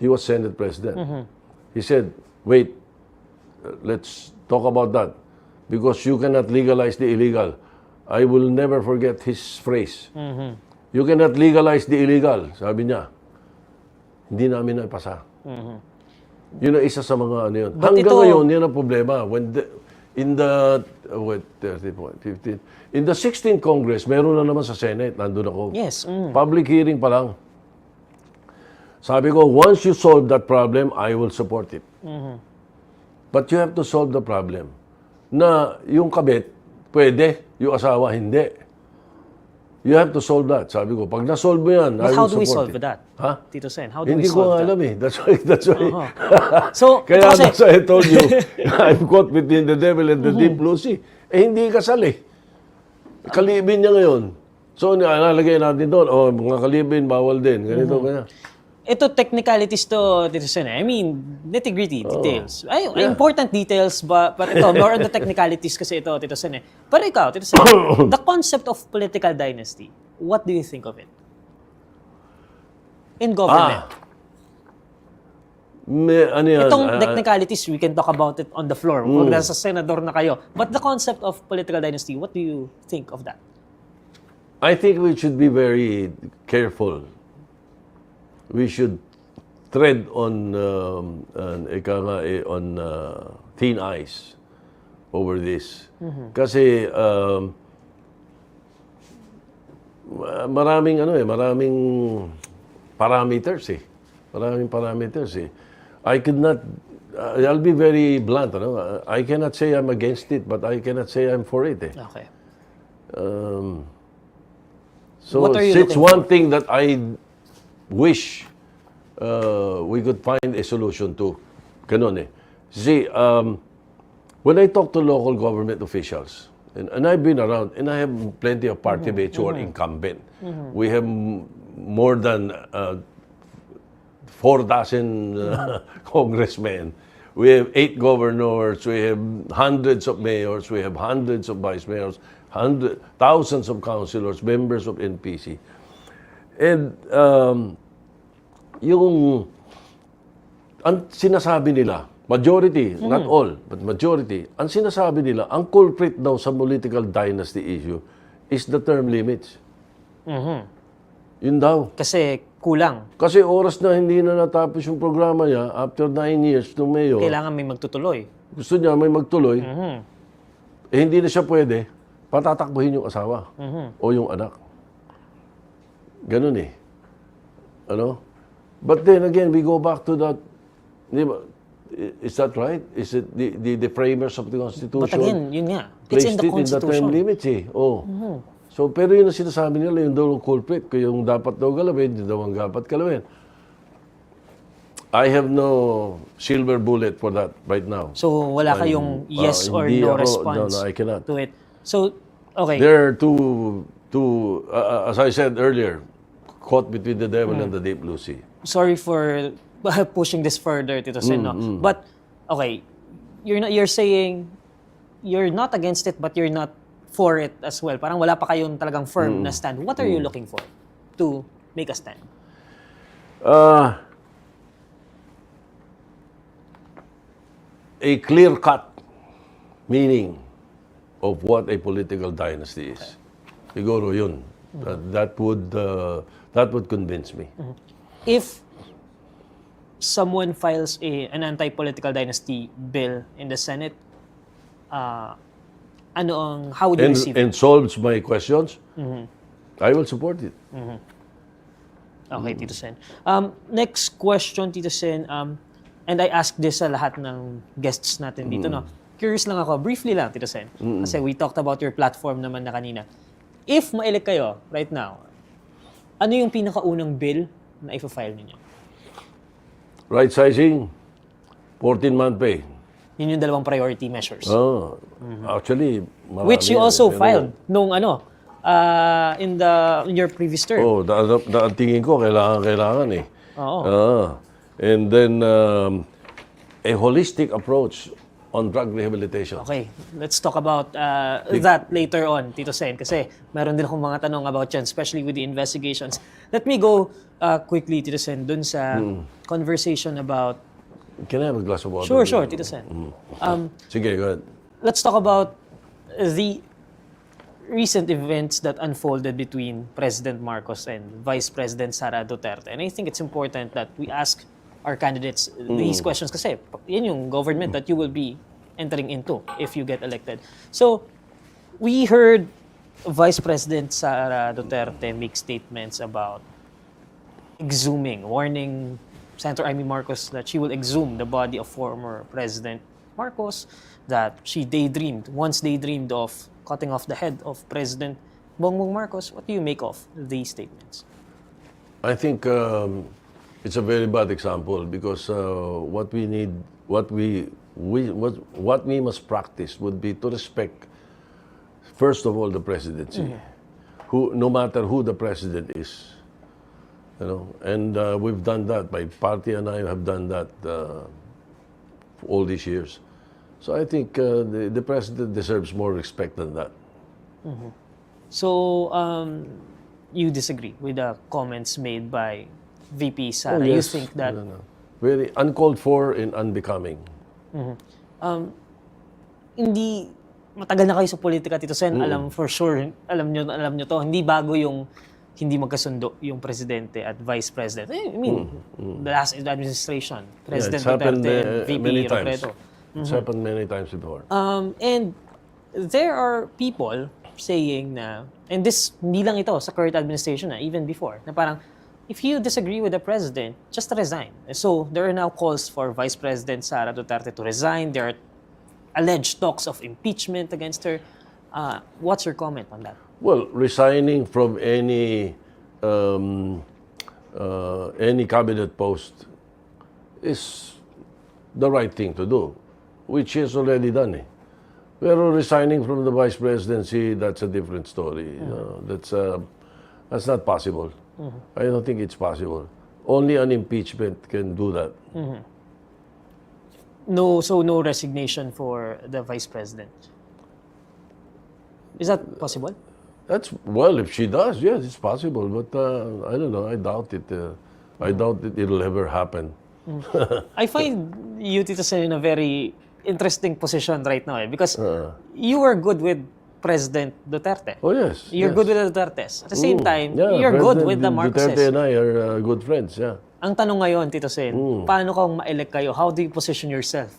He was Senate President. He said, wait, let's talk about that. Because you cannot legalize the illegal. I will never forget his phrase. You cannot legalize the illegal. Sabi niya, hindi namin naipasa. Yun ang isa sa mga ano yun. Hanggang ngayon, yun ang problema. In the 16th Congress, meron na naman sa Senate. Nandun ako. Yes. Public hearing pa lang. Sabi ko, once you solve that problem, I will support it. But you have to solve the problem na yung kabit, pwede, yung asawa, hindi. You have to solve that. Sabi ko, pag na-solve mo yan, But I how will do we support solve it. that? Ha? Tito Sen, how do we Hindi ko solve that? alam eh. That's why. So, Kaya ito kasi, that's why I told you, I'm caught between the devil and the deep blue sea. Eh, hindi kasal eh. Kalibin niya ngayon. So, nalagay natin doon, mga kalibin, bawal din. Ganito, ganyan. ito technicalities to, Tito Sen. I mean, nitty-gritty details. Important details, but ito, more on the technicalities kasi ito, Tito Sen. Pero ikaw, Tito Sen, the concept of political dynasty, what do you think of it? In government. Ano yan? Itong technicalities, we can talk about it on the floor. Kung nasa senador na kayo. But the concept of political dynasty, what do you think of that? I think we should be very careful. We should tread on thin ice over this. Kasi maraming parameters eh. Maraming parameters eh. I could not I'll be very blunt, I cannot say I'm against it, but I cannot say I'm for it eh. Okay. So What are you it's looking one thing that I wish we could find a solution to. Ganun eh. See, when I talk to local government officials, and I've been around, and I have plenty of party mates who are incumbent. We have more than 4 dozen congressmen. We have 8 governors. We have hundreds of mayors. We have hundreds of vice mayors. Thousands of councilors, members of NPC. And ang sinasabi nila, majority, not all, but majority, ang sinasabi nila, ang culprit daw sa political dynasty issue is the term limits. Yun daw. Kasi kulang. Kasi oras na hindi na natapos yung programa niya, after 9 years ng mayor, Kailangan may magtutuloy. gusto niya may magtuloy, hindi na siya pwede, patatakbuhin yung asawa o yung anak. Ganun eh. But then again, we go back to that. Is that right? Is it the framers of the Constitution? But again, yun nga. It's in placed the it in the term Constitution. limits eh. So, pero yun ang sinasabi nila, yung daw culprit, kung yung dapat daw galawin, yung daw ang dapat galawin. I have no silver bullet for that right now. So, wala kayong yes or hindi no ako- response no, I cannot. to it. So, okay. There are two as I said earlier, caught between the devil and the deep blue sea. Sorry for pushing this further, Tito Sen, no? But, okay, you're saying you're not against it, but you're not for it as well. Parang wala pa kayong talagang firm na stand. What are you looking for to make a stand? A clear-cut meaning of what a political dynasty is. Siguro yun. That would convince me. If someone files an anti-political dynasty bill in the Senate, how would you receive it? And solves my questions, I will support it. Okay, Tito Sen. Next question, Tito Sen. And I asked this sa lahat ng guests natin dito, no? Curious lang ako, briefly lang, Tito Sen. Kasi we talked about your platform naman na kanina. If ma-elect kayo right now, ano yung pinakaunang bill na i-file ninyo? Right sizing, 14-month pay. Yun yung dalawang priority measures. Actually, marami Which you yan. also Pero- filed nung in your previous term. ang tingin ko, kailangan eh. Oo. And then, a holistic approach on drug rehabilitation. Okay, let's talk about that later on, Tito Sen, kasi meron din akong mga tanong about yan, especially with the investigations. Let me go quickly, Tito Sen, dun sa conversation about... Can I have a glass of water? Sure, Tito Sen. Sige, go ahead. Let's talk about the recent events that unfolded between President Marcos and Vice President Sara Duterte. And I think it's important that we ask our candidates these questions kasi yan yung government that you will be entering into if you get elected. So, we heard Vice President Sara Duterte make statements about exhuming, warning Senator Amy Marcos that she will exhume the body of former President Marcos, that she once daydreamed of cutting off the head of President Bongbong Marcos. What do you make of these statements? I think it's a very bad example because what we need, what we must practice would be to respect, first of all, the presidency, who, no matter who the president is, you know, and we've done that. My party and I have done that for all these years. So I think the president deserves more respect than that. So, you disagree with the comments made by VP Sara? Oh, You yes. think that No. Very uncalled for and unbecoming. hindi matagal na kayo sa politika, Tito Sen, alam for sure, alam nyo to, hindi bago yung hindi magkasundo yung presidente at vice president. I mean, the last administration, President It's happened Duterte and VP many times. Robredo. It's happened many times before. And there are people saying na, and this, hindi lang ito sa current administration na, even before, na parang, if you disagree with the president, just resign. So, there are now calls for Vice President Sara Duterte to resign. There are alleged talks of impeachment against her. What's your comment on that? Well, resigning from any cabinet post is the right thing to do, which is already done. Pero resigning from the vice presidency, that's a different story. That's not possible. I don't think it's possible. Only an impeachment can do that. So no resignation for the vice president. Is that possible? That's, well, if she does, yes, it's possible. But I don't know. I doubt it. I doubt it'll ever happen. I find you, Tito Sen, in a very interesting position right now, because you were good with President Duterte. Oh, yes. You're yes. good with the Dutertes. At the same time, Yeah, you're good President with the Marcoses. Duterte and I are good friends, yeah. Ang tanong ngayon, Tito Sen, paano kung ma-elect kayo? How do you position yourself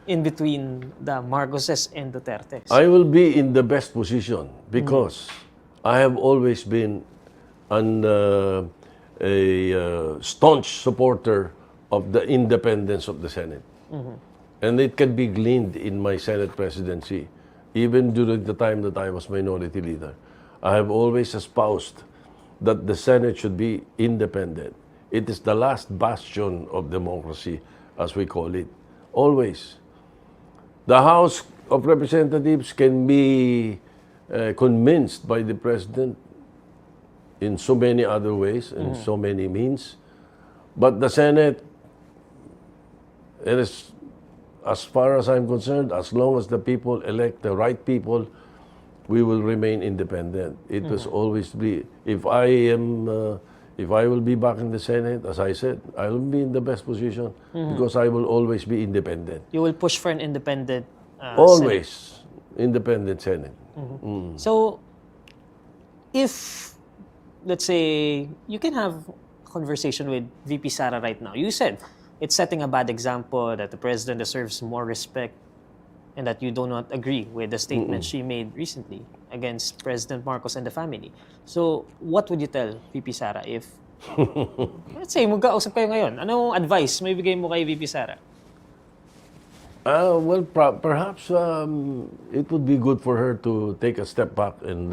in between the Marcoses and Dutertes? I will be in the best position because I have always been a staunch supporter of the independence of the Senate. And it can be gleaned in my Senate presidency, even during the time that I was minority leader. I have always espoused that the Senate should be independent. It is the last bastion of democracy, as we call it. Always. The House of Representatives can be convinced by the President in so many other ways and so many means. But the Senate, it is, as far as I'm concerned, as long as the people elect the right people, we will remain independent. It was always be, if I will be back in the Senate, as I said, I will be in the best position because I will always be independent. You will push for an independent Always Senate. independent Senate. So, if, let's say, you can have a conversation with VP Sara right now. You said it's setting a bad example, that the president deserves more respect, and that you do not agree with the statement she made recently against President Marcos and the family. So, what would you tell VP Sara if, let's say, magkausap kayo ngayon? Anong advice may bigay mo kay VP Sara? Well, perhaps it would be good for her to take a step back and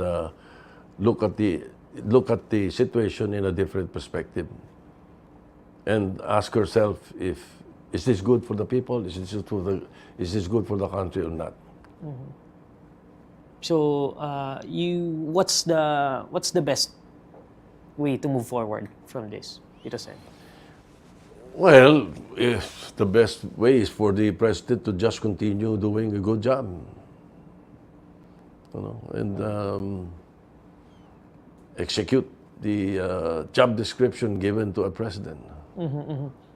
look at the situation in a different perspective, and ask herself if is this good for the people? Is this good for the country or not? So, what's the best way to move forward from this, Tito Sen? Well, if the best way is for the president to just continue doing a good job, and execute the job description given to a president.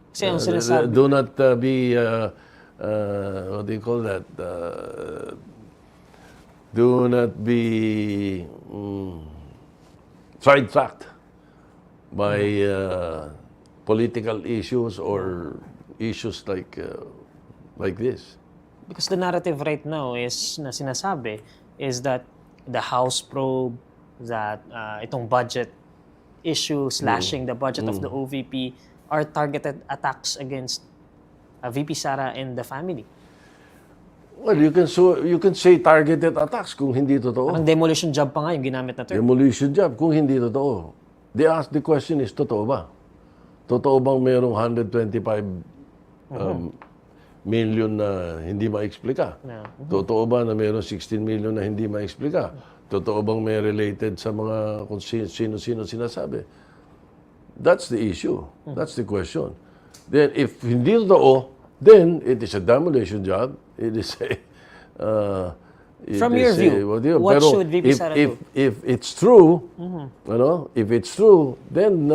Kasi ang sinasabi, Do not be, what do you call that? Do not be sidetracked by political issues or issues like this. because the narrative right now is, na sinasabi, is that the House probe, that itong budget issue, slashing the budget of the OVP, are targeted attacks against VP Sara and the family. Well, you can say targeted attacks kung hindi totoo. Ang demolition job pa nga yung ginamit na term. Demolition job kung hindi totoo. The question is, totoo ba? Totoo bang mayroong 125 million na hindi ma-explika? Totoo ba na mayroong 16 million na hindi ma-explika? Totoo bang may related sa mga kung sino-sino sinasabi? That's the issue. That's the question. Then, if hindi totoo, then it is a demolition job. It is a... From your view, what should VP Sara do? If it's true, if it's true, then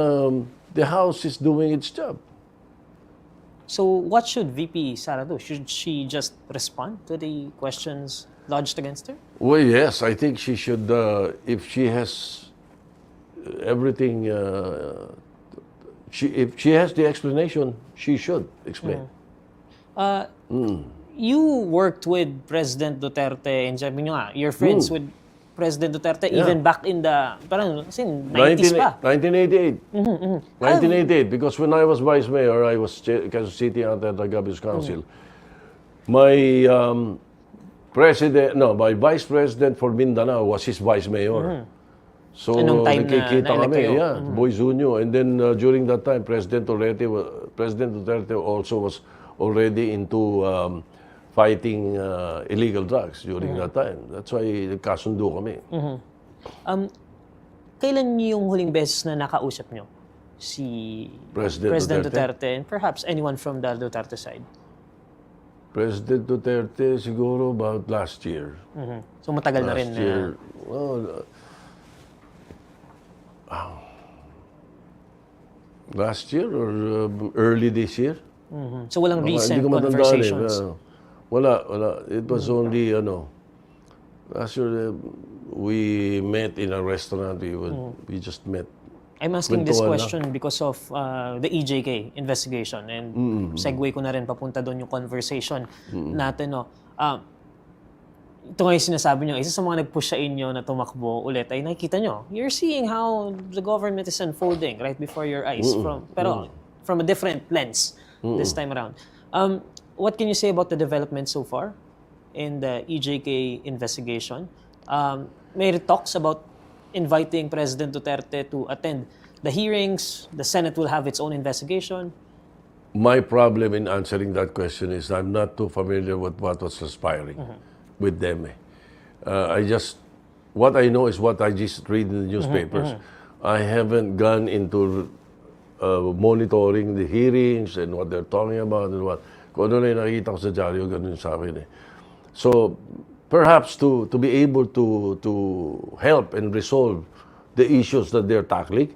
the House is doing its job. So what should VP Sara do? Should she just respond to the questions lodged against her? Well, yes, I think she should. If she has everything, if she has the explanation, she should explain. You worked with President Duterte and sabi nyo nga, you're friends with President Duterte even back in the, parang, kasi 90s pa. 1988. 1988, because when I was vice mayor, I was sitting at the Governor's Council. My my vice president for Mindanao was his vice mayor. So, Anong time nakikita na kami, kayo? Boy Zunio. And then during that time, President Duterte also was already into fighting illegal drugs during that time. That's why nagkasundo kami. Kailan yung huling beses na nakausap nyo si President Duterte and perhaps anyone from the Duterte side? President Duterte siguro about last year. So matagal na rin Last na... year. Well, last year or early this year? So walang recent Hindi ko matandaan conversations? Wala. It was only, last year we met in a restaurant. We just met. I'm asking this Kwentuhan question because of the EJK investigation and segue ko na rin papunta doon yung conversation natin. No? Ito nga yung sinasabi nyo, isa sa mga nag-push sa inyo na tumakbo ulit ay nakikita nyo. You're seeing how the government is unfolding right before your eyes. Pero from a different lens this time around. What can you say about the development so far in the EJK investigation? May talks about inviting President Duterte to attend the hearings. The Senate will have its own investigation. My problem in answering that question is I'm not too familiar with what was transpiring with them. What I know is what I just read in the newspapers. I haven't gone into monitoring the hearings and what they're talking about and what. Kung ano na yung nakikita ko sa dyaryo, ganun sa akin eh. So, perhaps to be able to help and resolve the issues that they're tackling,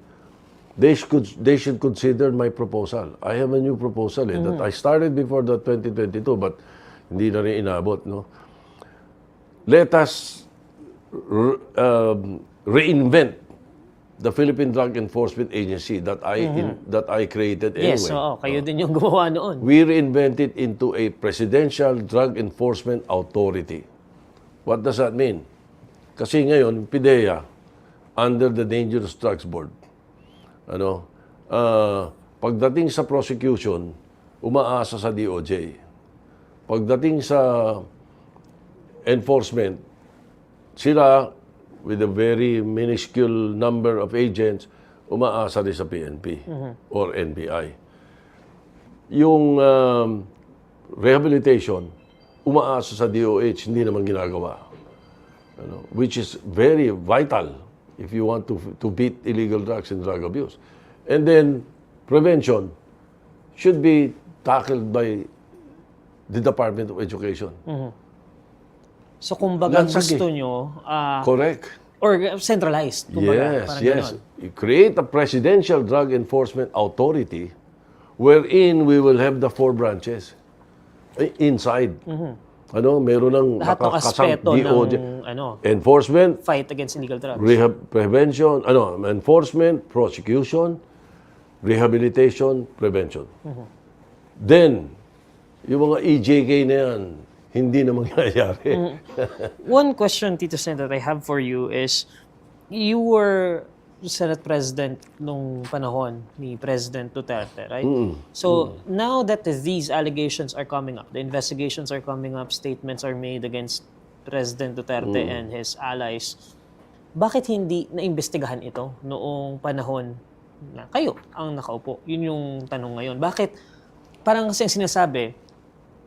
they should consider my proposal. I have a new proposal that I started before the 2022 but hindi na rin inabot. No? Let us reinvent the Philippine Drug Enforcement Agency that I created anyway. Yes, kayo din yung gumawa noon. We reinvented into a Presidential Drug Enforcement Authority. What does that mean? Kasi ngayon, PIDEA, under the Dangerous Drugs Board, pagdating sa prosecution, umaasa sa DOJ. Pagdating sa enforcement, sila with a very minuscule number of agents, umaasa rin sa PNP or NBI. Yung rehabilitation, umaasa sa DOH, hindi naman ginagawa. Which is very vital if you want to beat illegal drugs and drug abuse. And then, prevention should be tackled by the Department of Education. So kumbaga gusto nyo... Correct. Or centralized. Kumbaga, Yes. You create a Presidential Drug Enforcement Authority wherein we will have the 4 branches inside. Meron ng lahat ng aspeto DOJ, ng enforcement, fight against illegal drugs. prevention, enforcement, prosecution, rehabilitation, prevention. Then, yung mga EJK na yan, hindi na mangyayari. One question, Tito Sen, that I have for you is, you were Senate President nung panahon ni President Duterte, right? So now that these allegations are coming up, the investigations are coming up, statements are made against President Duterte and his allies, bakit hindi naimbestigahan ito noong panahon na kayo ang nakaupo? Yun yung tanong ngayon. Bakit? Parang kasi ang sinasabi,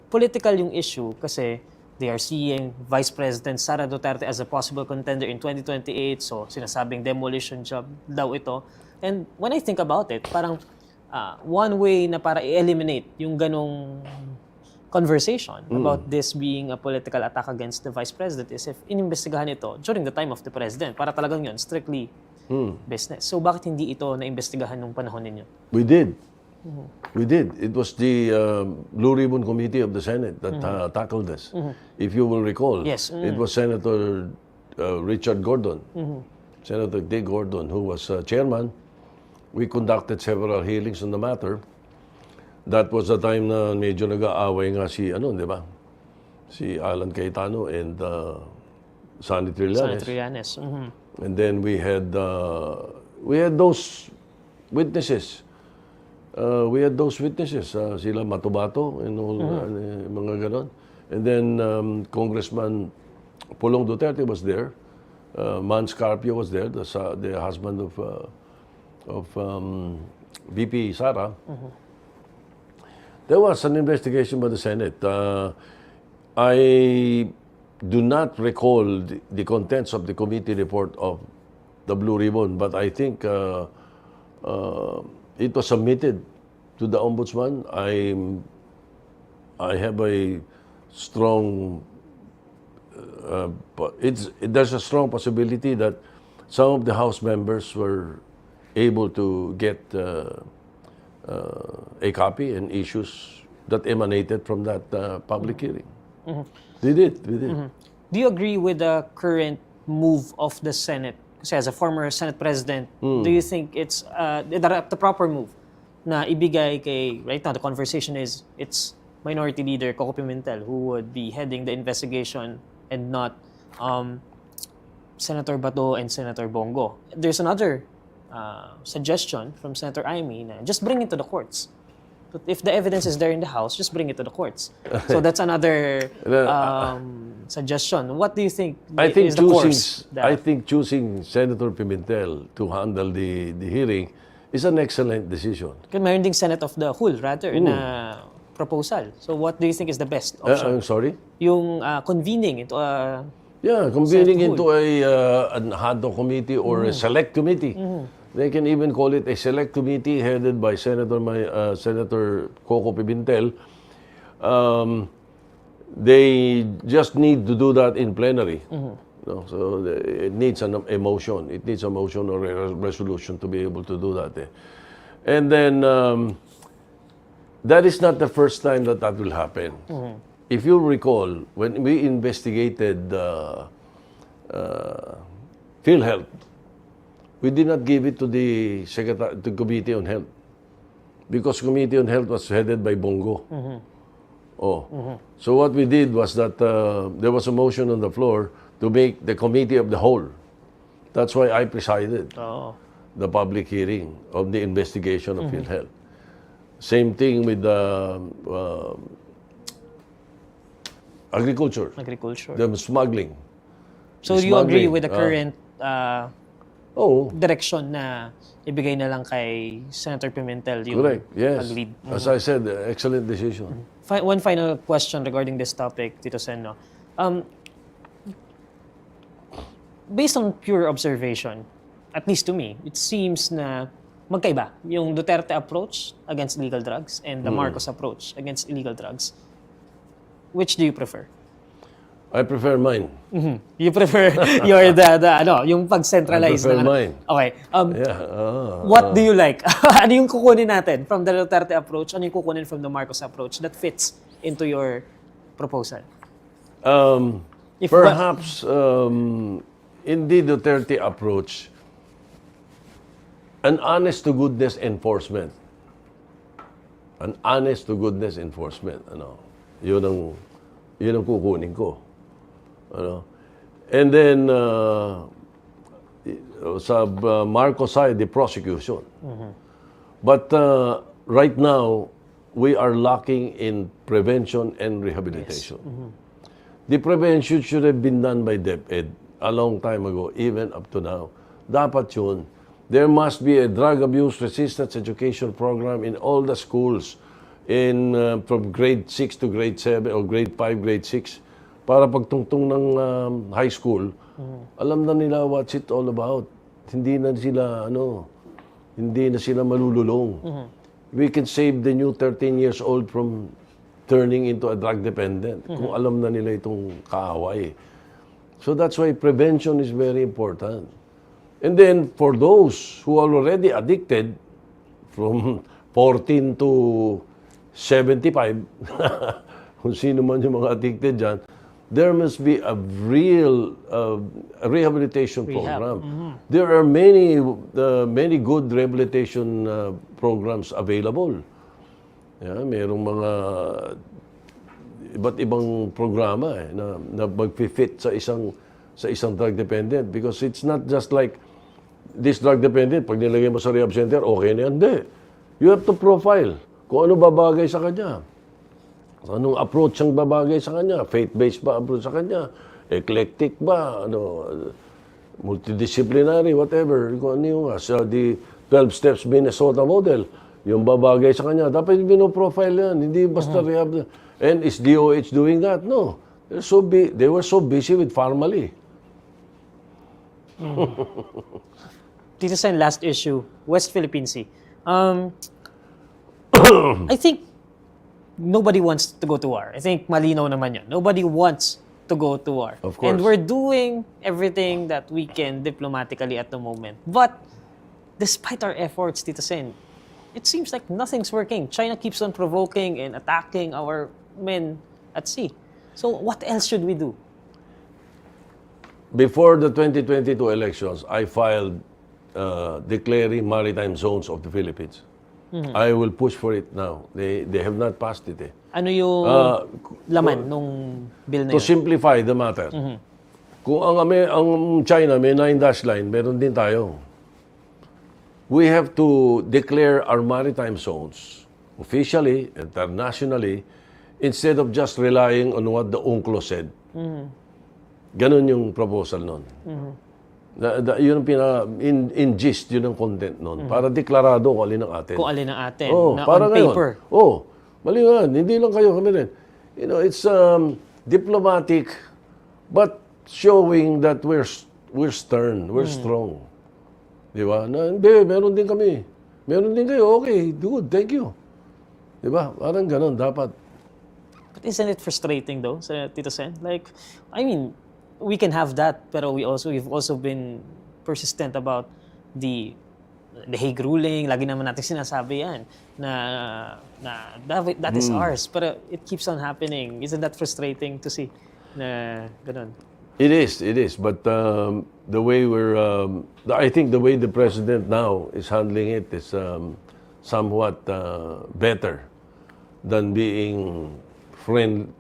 political yung issue kasi they are seeing Vice President Sara Duterte as a possible contender in 2028. So, sinasabing demolition job daw ito. And when I think about it, parang one way na para i-eliminate yung ganong conversation about this being a political attack against the Vice President is if inimbestigahan ito during the time of the President. Para talagang yun, strictly business. So, bakit hindi ito na-imbestigahan nung panahon ninyo? We did. We did. It was the Blue Ribbon Committee of the Senate that tackled this. If you will recall, Yes. it was Senator Richard Gordon, Senator Dick Gordon, who was chairman. We conducted several hearings on the matter. That was the time na medyo nag-aaway nga si, di ba? Si Alan Cayetano and Sonny Trillanes. Trillanes. And then we had those witnesses. Sila Matubato and all, mga ganon. And then Congressman Pulong Duterte was there. Man Scarpio was there, the husband of VP Sara. There was an investigation by the Senate. I do not recall the contents of the committee report of the Blue Ribbon, but I think it was submitted to the Ombudsman. I have a strong, there's a strong possibility that some of the House members were able to get a copy and issues that emanated from that public hearing. We did. Do you agree with the current move of the Senate? Kasi as a former Senate President, do you think it's the proper move na ibigay kay, right now the conversation is, it's Minority Leader Coco Pimentel who would be heading the investigation and not Senator Bato and Senator Bongo. There's another suggestion from Senator Amy na just bring it to the courts. But if the evidence is there in the House, just bring it to the courts. So that's another suggestion. What do you think is the course? I think choosing Senator Pimentel to handle the hearing is an excellent decision. Kaya mayroon ding Senate of the Whole, rather, na proposal. So what do you think is the best option? I'm sorry? Yung convening into a... Yeah, convening into an ad hoc committee or a select committee. They can even call it a select committee headed by Senator Coco Pimentel. They just need to do that in plenary. No? So it needs an emotion. It needs a motion or a resolution to be able to do that. And then that is not the first time that will happen. If you recall, when we investigated PhilHealth, we did not give it to the Committee on Health because Committee on Health was headed by Bongo. So what we did was that there was a motion on the floor to make the Committee of the Whole. That's why I presided the public hearing of the investigation of PhilHealth. Same thing with agriculture. The smuggling. So The you agree smuggling, with the current Oh, direksyon na ibigay na lang kay Senator Pimentel yung correct. Yes. pag-lead? As I said, excellent decision. One final question regarding this topic, Tito Sen. No? Based on pure observation, at least to me, it seems na magkaiba yung Duterte approach against illegal drugs and the Marcos approach against illegal drugs. Which do you prefer? I prefer mine. You prefer yung pag-centralize I prefer ng mine. Okay. Yeah. What do you like? Ano yung kukunin natin from the Duterte approach? Ano yung kukunin from the Marcos approach that fits into your proposal? Perhaps in the Duterte approach, an honest-to-goodness enforcement. An honest-to-goodness enforcement. Yun ang kukunin ko. And then, sa Marcos side, the prosecution. But right now, we are lacking in prevention and rehabilitation. The prevention should have been done by DepEd a long time ago, even up to now. Dapat yun. There must be a drug abuse resistance education program in all the schools from grade 6 to grade 7 or grade 5, grade 6 para pagtungtong ng high school, alam na nila what's it all about. Hindi na sila malululong. We can save the new 13 years old from turning into a drug dependent kung alam na nila itong kaaway. So that's why prevention is very important. And then, for those who are already addicted, from 14 to 75, kung sino man yung mga addicted dyan, there must be a real rehabilitation program. There are many good rehabilitation programs available. Yeah, mayroong mga iba't ibang programa na mag-fit sa isang drug dependent, because it's not just like this drug dependent, pag nilagay mo sa rehab center, okay na yan. Hindi. You have to profile kung ano babagay sa kanya. Anong approach ang babagay sa kanya? Faith-based ba approach sa kanya? Eclectic ba? Multidisciplinary, whatever. Kung ano yung the 12 steps Minnesota model, yung babagay sa kanya. Dapat binoprofile yan. Hindi basta rehab. And is DOH doing that? No. They were so busy with Farmally. Tito Sen, last issue, West Philippine Sea. I think nobody wants to go to war. I think malinaw naman yun. Nobody wants to go to war. Of course. And we're doing everything that we can diplomatically at the moment. But despite our efforts, Tito Sen, it seems like nothing's working. China keeps on provoking and attacking our men at sea. So what else should we do? Before the 2022 elections, I filed declaring maritime zones of the Philippines. I will push for it now. They have not passed it. Ano yung laman nung bill na To yun? simplify the matter, kung ang China may 9-dash line, meron din tayo. We have to declare our maritime zones officially, internationally, instead of just relying on what the UNCLOS said. Ganon yung proposal nun. Yun ang in gist, yun ang content nun. Para deklarado kung alin ang atin. Kung alin ang atin, na para on paper. Mali nga, hindi lang kayo, kami rin. It's diplomatic, but showing that we're stern, we're strong. Di ba? Hindi, meron din kami. Meron din kayo, okay, good, thank you. Di ba? Parang ganon, dapat. But isn't it frustrating though, Tito Sen? Like, I mean, we can have that, pero we've also been persistent about the Hague ruling. Lagi naman natin sinasabi yan na that is ours, pero it keeps on happening. Isn't that frustrating to see na ganun? It is. But the way I think the way the president now is handling it is somewhat better than being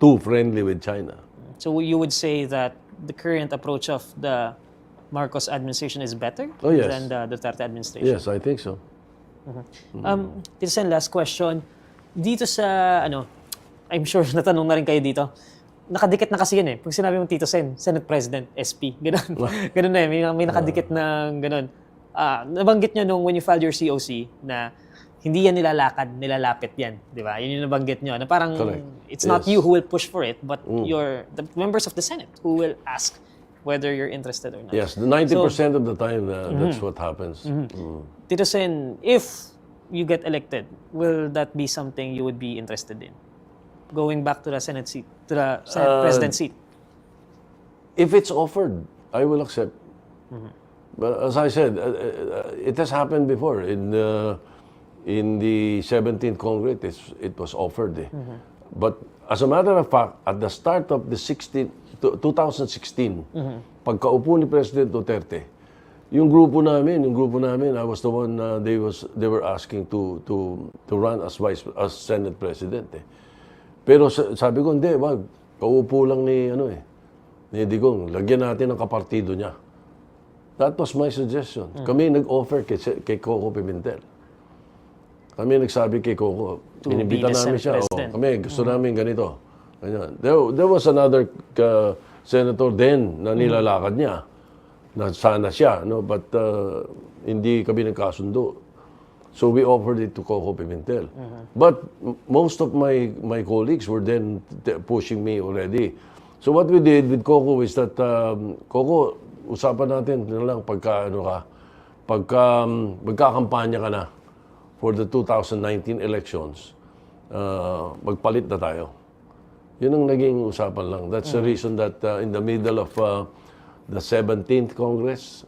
too friendly with China. So you would say that the current approach of the Marcos administration is better than the Duterte administration? Yes, I think so. Tito Sen, last question. Dito sa, I'm sure natanong na rin kayo dito. Nakadikit na kasi yun eh. Pag sinabi mong Tito Sen, Senate President, SP, ganun. Ganun na eh. May nakadikit ng ganun. Nabanggit nyo when you filed your COC na hindi yan nilalapit yan. Di ba? Yun yung nabanggit nyo. Na parang, correct. It's not you who will push for it, but the members of the Senate who will ask whether you're interested or not. Yes, 90% of the time, that's what happens. Tito Sen, if you get elected, will that be something you would be interested in? Going back to the Senate seat, to the Senate President seat? If it's offered, I will accept. But as I said, it has happened before. In the 17th Congress, it was offered. But as a matter of fact, at the start of the 2016, pagkaupo ni President Duterte, yung grupo namin, I was the one they were asking to run as Senate President. Pero sabi ko, hindi, wag. Kaupo lang ni Digong, lagyan natin ng kapartido niya. That was my suggestion. Kami nag-offer kay Coco Pimentel. Kami nagsabi kay Coco, inibita namin siya. Kami, gusto namin ganito. Ganyan. There was another senator din na nilalakad niya. Na sana siya, no? But hindi kami nagkasundo. So we offered it to Coco Pimentel. But most of my colleagues were then pushing me already. So what we did with Coco is that, Coco, usapan natin na lang pagka magkakampanya ka na for the 2019 elections, magpalit na tayo. Yun ang naging usapan lang. That's the reason that in the middle of the 17th Congress,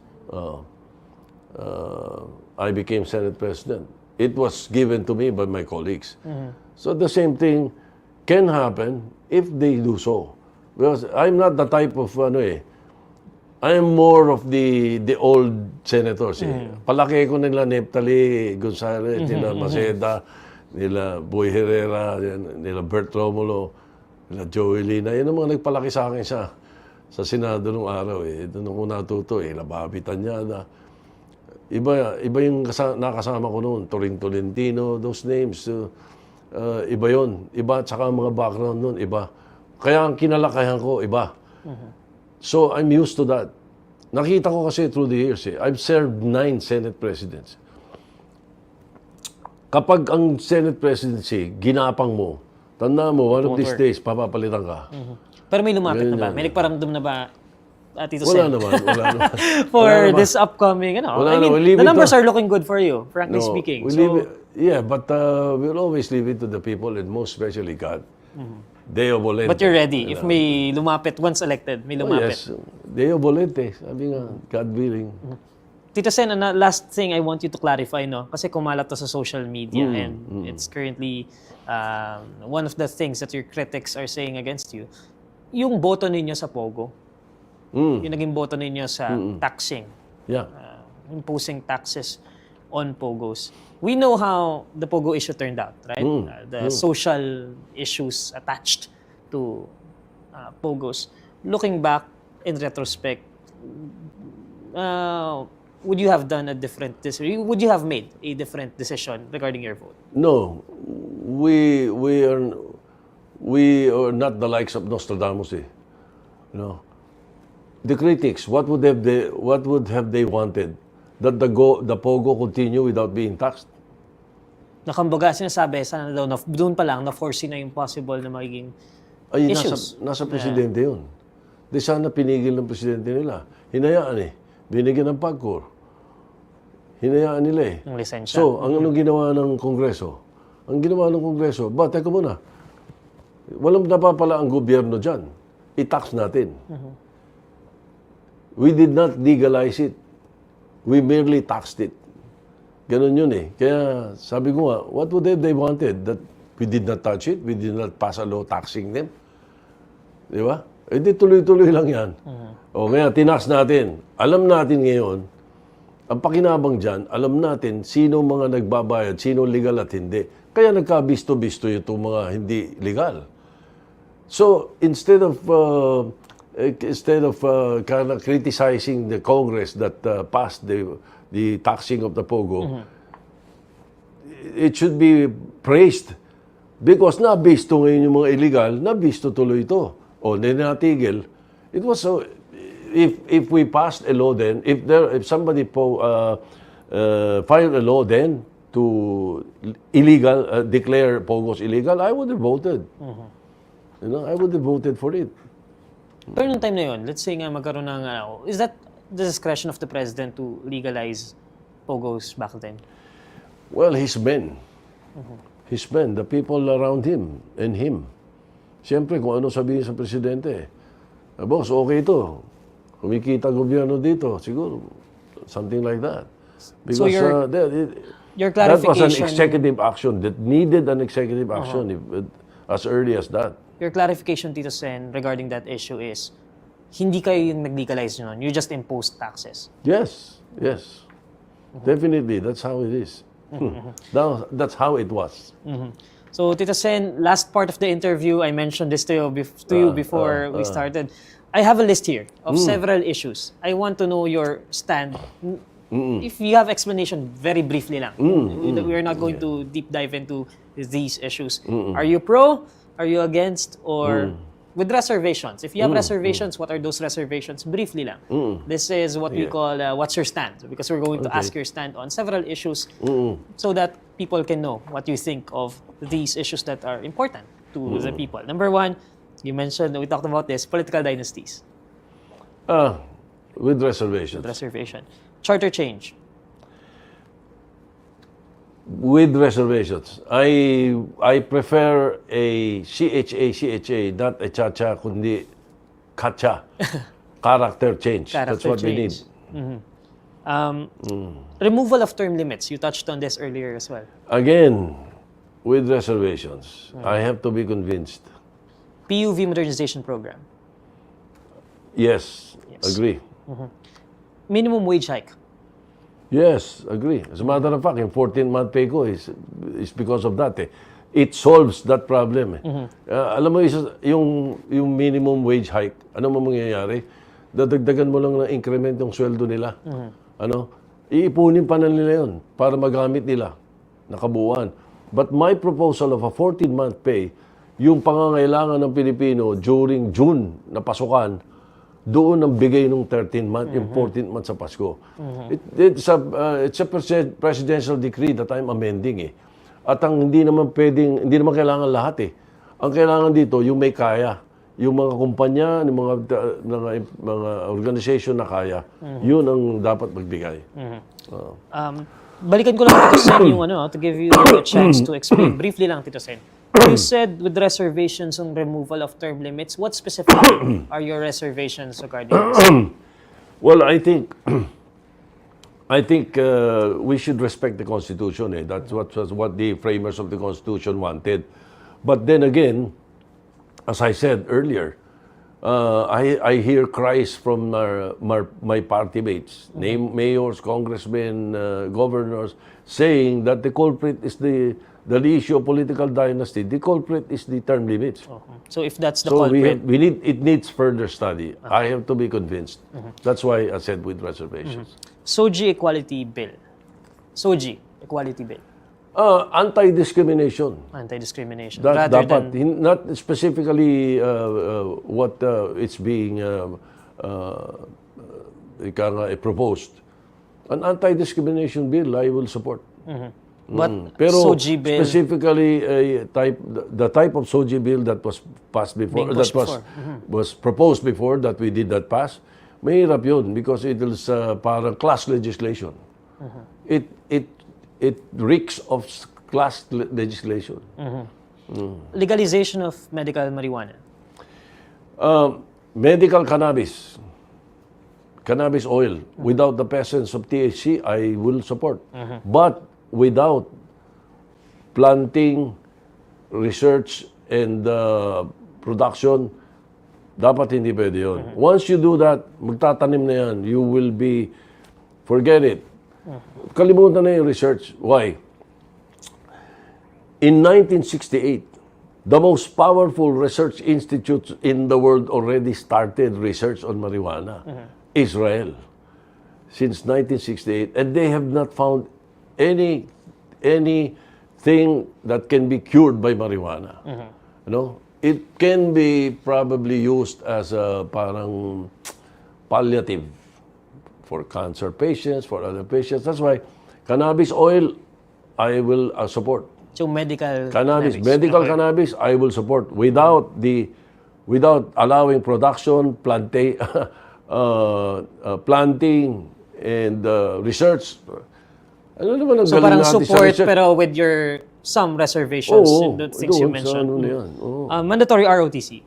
I became Senate President. It was given to me by my colleagues. So the same thing can happen if they do so. Because I'm not the type of, I am more of the old senators. Palaki ko nila Neptali Gonzalez, nila Maceda, nila Boy Herrera, nila Bert Romulo, nila Joey Lina. Yan ang mga nagpalaki sa akin sa Senado nung araw. Doon ako natuto, nababitan niya na. Iba yung nakasama ko noon, Toring Tolentino, those names. Iba yon, iba, tsaka mga background noon, iba. Kaya ang kinalakayan ko, iba. So, I'm used to that. Nakita ko kasi through the years, I've served 9 Senate Presidents. Kapag ang Senate Presidency, ginapang mo, tanda mo, one of these days, papapalitan ka. Pero may lumapit na ba? May nagparamdam na ba, Tito Wala Sen? naman. For Wala naman. this upcoming, Wala I mean, naman. the numbers are looking good for you, frankly speaking. But we'll always leave it to the people and most especially God. Deo volente. But you're ready. If may lumapit, once elected, may lumapit. Yes. Deo volente. Sabi nga, God willing. Tito Sen, last thing I want you to clarify, no? Kasi kumalat to sa social media and it's currently one of the things that your critics are saying against you. Yung boto ninyo sa Pogo, yung naging boto ninyo sa taxing, imposing taxes on Pogos. We know how the Pogo issue turned out, right? The social issues attached to Pogos. Looking back, in retrospect, would you have done a different decision? Would you have made a different decision regarding your vote? No. We are not the likes of Nostradamus. The critics, what would have they wanted? That the Pogo continue without being taxed? Nakambaga, sinasabi, sana daw, doon pa lang, na-foresee na yung possible na magiging issues. Nasa presidente yun. Di sana pinigil ng presidente nila. Hinayaan Binigyan ng pagkor. Hinayaan nila Ng lisensya. So, ang anong ginawa ng Kongreso? Ang ginawa ng Kongreso, teka muna. Walang napapala ang gobyerno dyan. I-tax natin. We did not legalize it. We merely taxed it. Ganun yun Kaya sabi ko nga, what would they wanted? That we did not touch it? We did not pass a law taxing them? Di ba? Di tuloy-tuloy lang yan. O ngayon, tinax natin. Alam natin ngayon, ang pakinabang dyan, alam natin sino mga nagbabayad, sino legal at hindi. Kaya nagkabisto-bisto itong mga hindi legal. So, instead of kind of criticizing the Congress that passed the taxing of the Pogo, it should be praised. Because nabisto ngayon yung mga illegal, nabisto tuloy ito. O, ninatigil. It was so, if we passed a law then, if somebody filed a law then to declare Pogos illegal, I would have voted. I would have voted for it. Pero nung time na yun, let's say nga magkaroon ng, is that the discretion of the president to legalize Pogos back then? Well, his men. His men, the people around him and him. Siyempre, kung ano sabihin sa presidente, boss, okay ito. Kumikita gobyerno dito, siguro. Something like that. Because so your that was an clarification, executive action that needed an executive action as early as that. your clarification, Tito Sen, regarding that issue is, hindi kayo yung nag-legalize nyo, you just imposed taxes. Yes. Definitely, that's how it is. That's how it was. So, Tito Sen, last part of the interview, I mentioned this to you before we started. I have a list here of several issues. I want to know your stand. If you have explanation, very briefly lang. We are not going to deep dive into these issues. Are you pro? Are you against? Or with reservations? If you have reservations, what are those reservations? Briefly lang. This is what we call what's your stand? Because we're going to ask your stand on several issues so that people can know what you think of these issues that are important to the people. Number one, you mentioned, we talked about this, political dynasties. With reservations. With reservation. Charter change. With reservations. I prefer a CHA, not a cha-cha, kundi kacha. Character change. That's what we need. Removal of term limits. You touched on this earlier as well. Again, with reservations. I have to be convinced. PUV modernization program. Yes. Agree. Minimum wage hike. Yes, agree. As a matter of fact, yung 14-month pay ko is because of that. It solves that problem. Alam mo, yung minimum wage hike, ano mo mangyayari? Dadagdagan mo lang ng increment yung sweldo nila. Iipunin pa na nila yun para magamit nila nakabuuan. But my proposal of a 14-month pay, yung pangangailangan ng Pilipino during June na pasukan, doon ang bigay ng 13-month, yung 14th month sa Pasko. It's a presidential decree that I'm amending. At ang hindi naman kailangan lahat. Ang kailangan dito, yung may kaya. Yung mga kumpanya, yung mga organization na kaya, yun ang dapat magbigay. Balikan ko lang Tito Sen yung to give you a chance to explain. Briefly lang, Tito Sen. You said with reservations on removal of term limits. What specifically are your reservations regarding this? Well, I think we should respect the Constitution. That's what the framers of the Constitution wanted. But then again, as I said earlier, I hear cries from my party mates, mayors, congressmen, governors, saying that the culprit is the issue of political dynasty. The culprit is the term limits. So if that's the culprit, it needs further study. I have to be convinced. That's why I said with reservations. SOGI Equality Bill. SOGI Equality Bill. Anti-discrimination. Anti-discrimination. That Rather dapat, than not specifically what it's being proposed. An anti-discrimination bill, I will support. But Pero SOGI bill, specifically the type of SOGI bill that was passed before, Being that pushed was proposed before, that we did not pass, mahirap yun because it is parang class legislation. It reeks of class legislation. legalization of medical marijuana. Medical cannabis oil, without the presence of THC, I will support. But without planting, research, and production, dapat hindi pwede yun. Once you do that, magtatanim na yan, you will be, forget it. Kalimutan na yung research. Why? In 1968, the most powerful research institutes in the world already started research on marijuana. Israel. Since 1968. And they have not found anything that can be cured by marijuana. You know? It can be probably used as a parang palliative for cancer patients, for other patients. That's why cannabis oil, I will support. So medical Cannabis, medical cannabis, I will support without allowing production, planting, and research. Ano naman ang So galing parang natin sa support research? pero with your some reservations in the things you doon sa mentioned. ano na yan. Mandatory ROTC.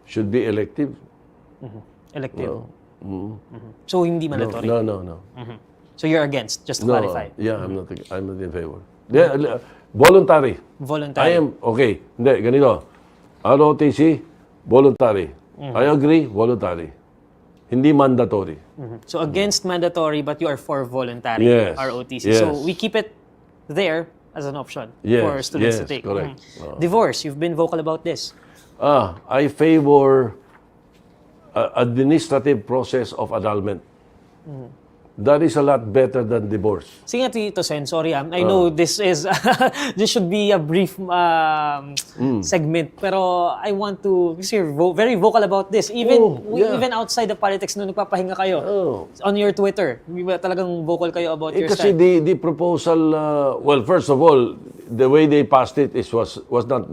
Should be elective. Elective. So hindi mandatory. No. So you're against, just to clarify. Yeah, I'm not in favor. Voluntary. Voluntary. I am, okay. Hindi, ganito. ROTC, voluntary. I agree, voluntary. Hindi mandatory. So against mandatory, but you are for voluntary Yes. ROTC. Yes. So we keep it there as an option Yes. for students to Yes, take. correct. Divorce, you've been vocal about this. I favor administrative process of annulment. That is a lot better than divorce. Sige nga, Tito Sen, sorry. I know this is this should be a brief segment, pero I want to, kasi you're very vocal about this. Even even outside the politics, nung nagpapahinga kayo on your Twitter, talagang vocal kayo about your Kasi side. the proposal, well, first of all, the way they passed it was not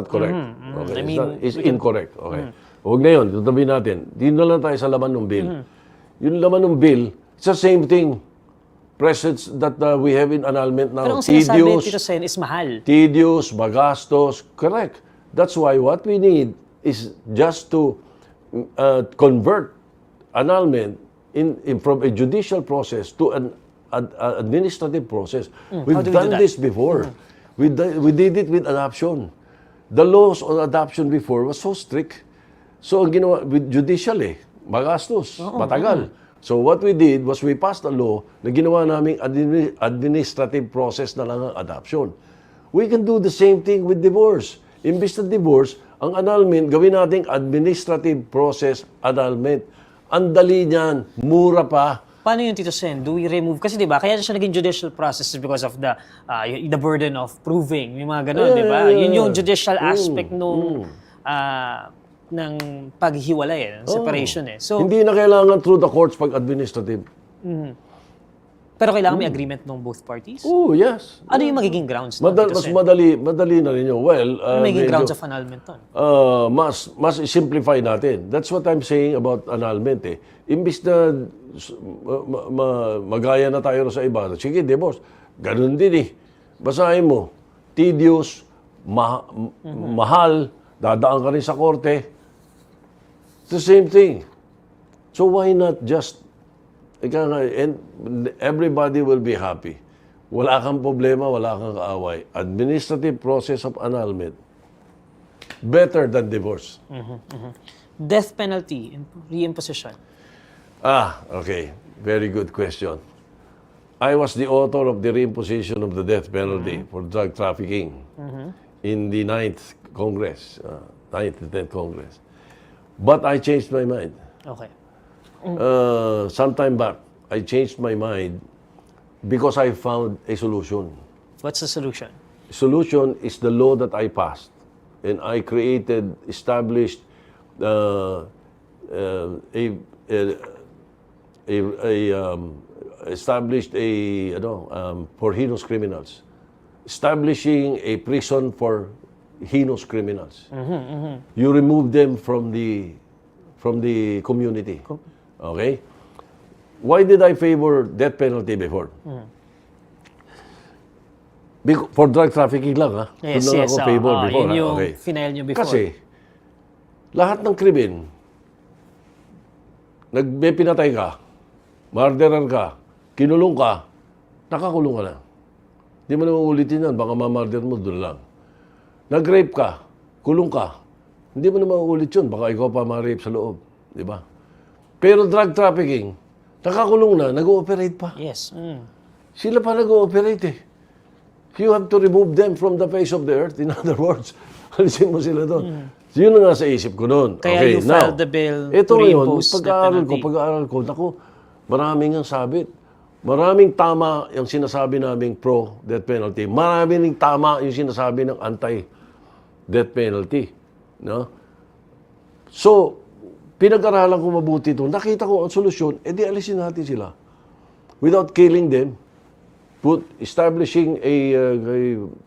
correct. Okay? I mean, it's incorrect. Okay. Huwag na yun, tutabi natin. Di na lang tayo sa laman ng bill. Yung laman ng bill, it's the same thing. Presence that we have in annulment now. Pero ang sinasabi, Tito Sen, is mahal. Tedious, magastos. Correct. That's why what we need is just to convert annulment from a judicial process to an administrative process. We've How do we do done that? this before. We did it with adoption. The laws on adoption before was so strict. So, ang ginawa, with judicial magastos, matagal. So, what we did was we passed a law na ginawa naming administrative process na lang ang adoption. We can do the same thing with divorce. Imbis na divorce, ang annulment, gawin nating administrative process annulment. Ang dali niyan, mura pa. Paano yun, Tito Sen? Do we remove? Kasi di ba, kaya siya naging judicial process because of the burden of proving, yung mga ganun, di ba? Yun yung judicial aspect nung ng paghiwalay, ng separation So, Hindi na kailangan through the courts pag administrative. pero kailangan may agreement ng both parties? Oh, yes. Ano yung magiging grounds nun, Tito Mas Sen? madali na rin yun. Well, Ano magiging medyo- grounds of annulment nun? mas simplify natin. That's what I'm saying about annulment Imbis na magaya na tayo sa iba, sige, divorce. Ganun din Basahin mo, tedious, mahal, dadaan ka rin sa korte. It's the same thing. So why not just, and everybody will be happy. Wala kang problema, wala kang kaaway. Administrative process of annulment, better than divorce. Death penalty and reimposition. Okay. Very good question. I was the author of the reimposition of the death penalty for drug trafficking in the 9th Congress, 9th and 10th Congress. But I changed my mind. Okay. Sometime back, I changed my mind because I found a solution. What's the solution? Solution is the law that I passed, and I established for heinous criminals, establishing a prison for heinous criminals. You remove them from the community. Okay? Why did I favor death penalty before? For drug trafficking lang, Yes, Doon lang yes. ako favor before. Yun yung Okay. final nyo before. Kasi, lahat ng krimen, may pinatay ka, murderer ka, kinulong ka, nakakulong ka na. Hindi mo naman ulitin yan, baka ma-murder mo doon lang. Nag-rape ka, kulong ka, hindi mo naman ulit yun, baka ikaw pa ma-rape sa loob. Di ba? Pero drug trafficking, nakakulong na, nag-ooperate pa. Yes. Sila pa nag-ooperate You have to remove them from the face of the earth. In other words, alisin mo sila doon. So, yun ang nasa isip ko noon. Kaya Okay, you filed the bill ito to ngayon, reimpose the penalty. pag-aaral ko, naku, maraming ang sabit. Maraming tama yung sinasabi naming pro-death penalty. Maraming tama yung sinasabi ng anti-death penalty. No? So, pinag-aralan ko mabuti ito. Nakita ko ang solusyon, edi alisin natin sila. Without killing them, establishing a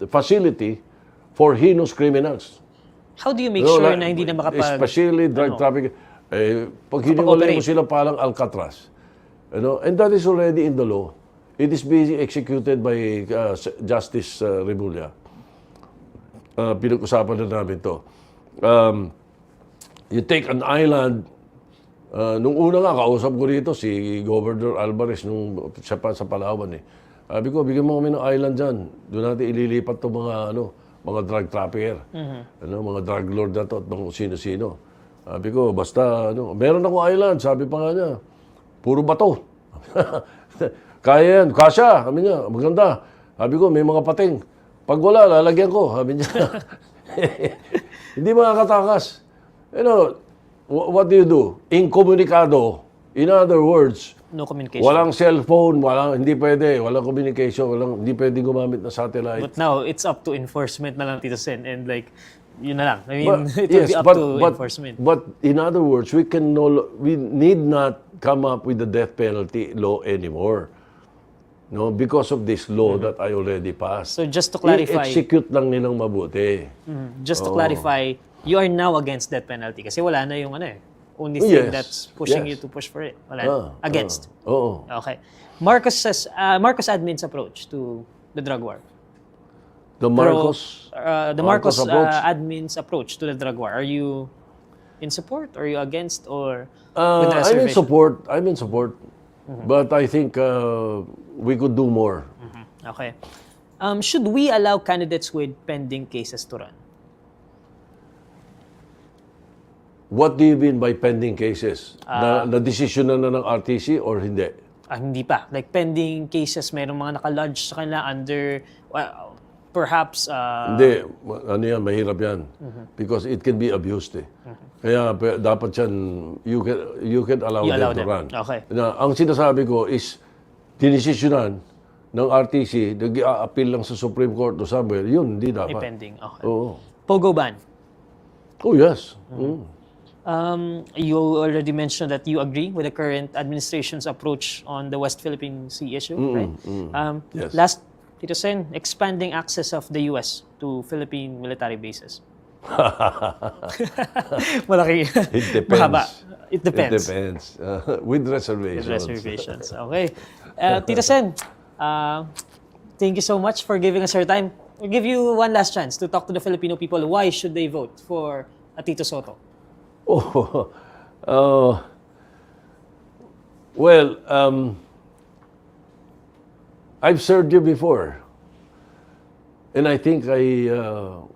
facility for heinous criminals. How do you make sure na hindi na makapag... Especially drug trafficking. Pag hiniwalay mo sila palang Alcatraz. And that is already in the law. It is being executed by Justice Remulla. Pinag-usapan na namin to. You take an island. Nung una nga, kausap ko rito si Governor Alvarez nung sa Palawan Sabi ko, bigyan mo kami ng island dyan. Doon natin ililipat itong mga drug trafficker. Mga drug lord na to at mga sino-sino. Sabi ko, basta, meron akong island. Sabi pa nga niya, puro bato. Kaya yan, kasya. Sabi niya, maganda. Sabi ko, may mga pating. Pag wala, lalagyan ko. Sabi niya. Hindi makakatakas. You know, what do you do? Incomunicado. In other words, No communication. walang cellphone, hindi pwede, walang communication, hindi pwede gumamit ng satellite. But now, it's up to enforcement na lang, Tito Sen. And like, yun na lang. I mean, it will be up to enforcement. But in other words, we need not come up with the death penalty law anymore. No, because of this law that I already passed. So just to clarify, I-execute lang nilang mabuti. just to clarify, you are now against death penalty kasi wala na yung only thing that's pushing you to push for it. Wala against. Oo. Okay. Marcos admin's approach to the drug war. The Marcos approach? Admin's approach to the drug war. Are you in support? Or are you against? Or with I'm reservation? in support. But I think we could do more. Okay. Should we allow candidates with pending cases to run? What do you mean by pending cases? Na decision na ng RTC or hindi? Hindi pa. Like pending cases, mayroong mga nakalodge sa kanila under, perhaps... Hindi. Ano yan? Mahirap yan. Because it can be abused eh. Kaya dapat yan, you can allow them to run. Okay. Na, ang sinasabi ko is, dinesisyonan ng RTC, nag-a-appeal lang sa Supreme Court o somewhere, yun, hindi dapat. Pending. Okay. Oo. Pogo ban. Oh, yes. You already mentioned that you agree with the current administration's approach on the West Philippine Sea issue, right? Yes. Last, Tito Sen, expanding access of the U.S. to Philippine military bases. Malaki. It depends. Mahaba. It depends. It depends. With reservations. With reservations. Okay. Tito Sen, thank you so much for giving us your time. We'll give you one last chance to talk to the Filipino people. Why should they vote for Tito Sotto? Well, I've served you before. And I think I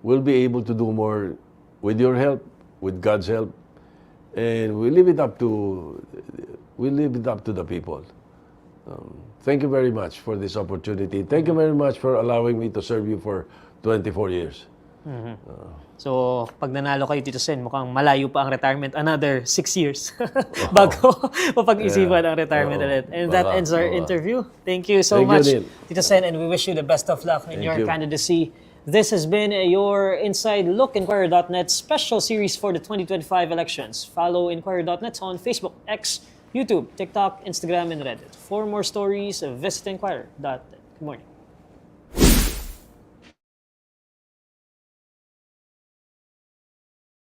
will be able to do more with your help, with God's help. And we leave it up to the people. Thank you very much for this opportunity. Thank you very much for allowing me to serve you for 24 years. So, pag nanalo kayo, Tito Sen, mukhang malayo pa ang retirement. Another 6 years bago mapag-isipan ang retirement ulit. And that ends our interview. Thank you so much, Tito Sen, and we wish you the best of luck in your candidacy. This has been your Inside Look, INQUIRER.net special series for the 2025 elections. Follow INQUIRER.net on Facebook, X, YouTube, TikTok, Instagram, and Reddit. For more stories, visit INQUIRER.net. Good morning.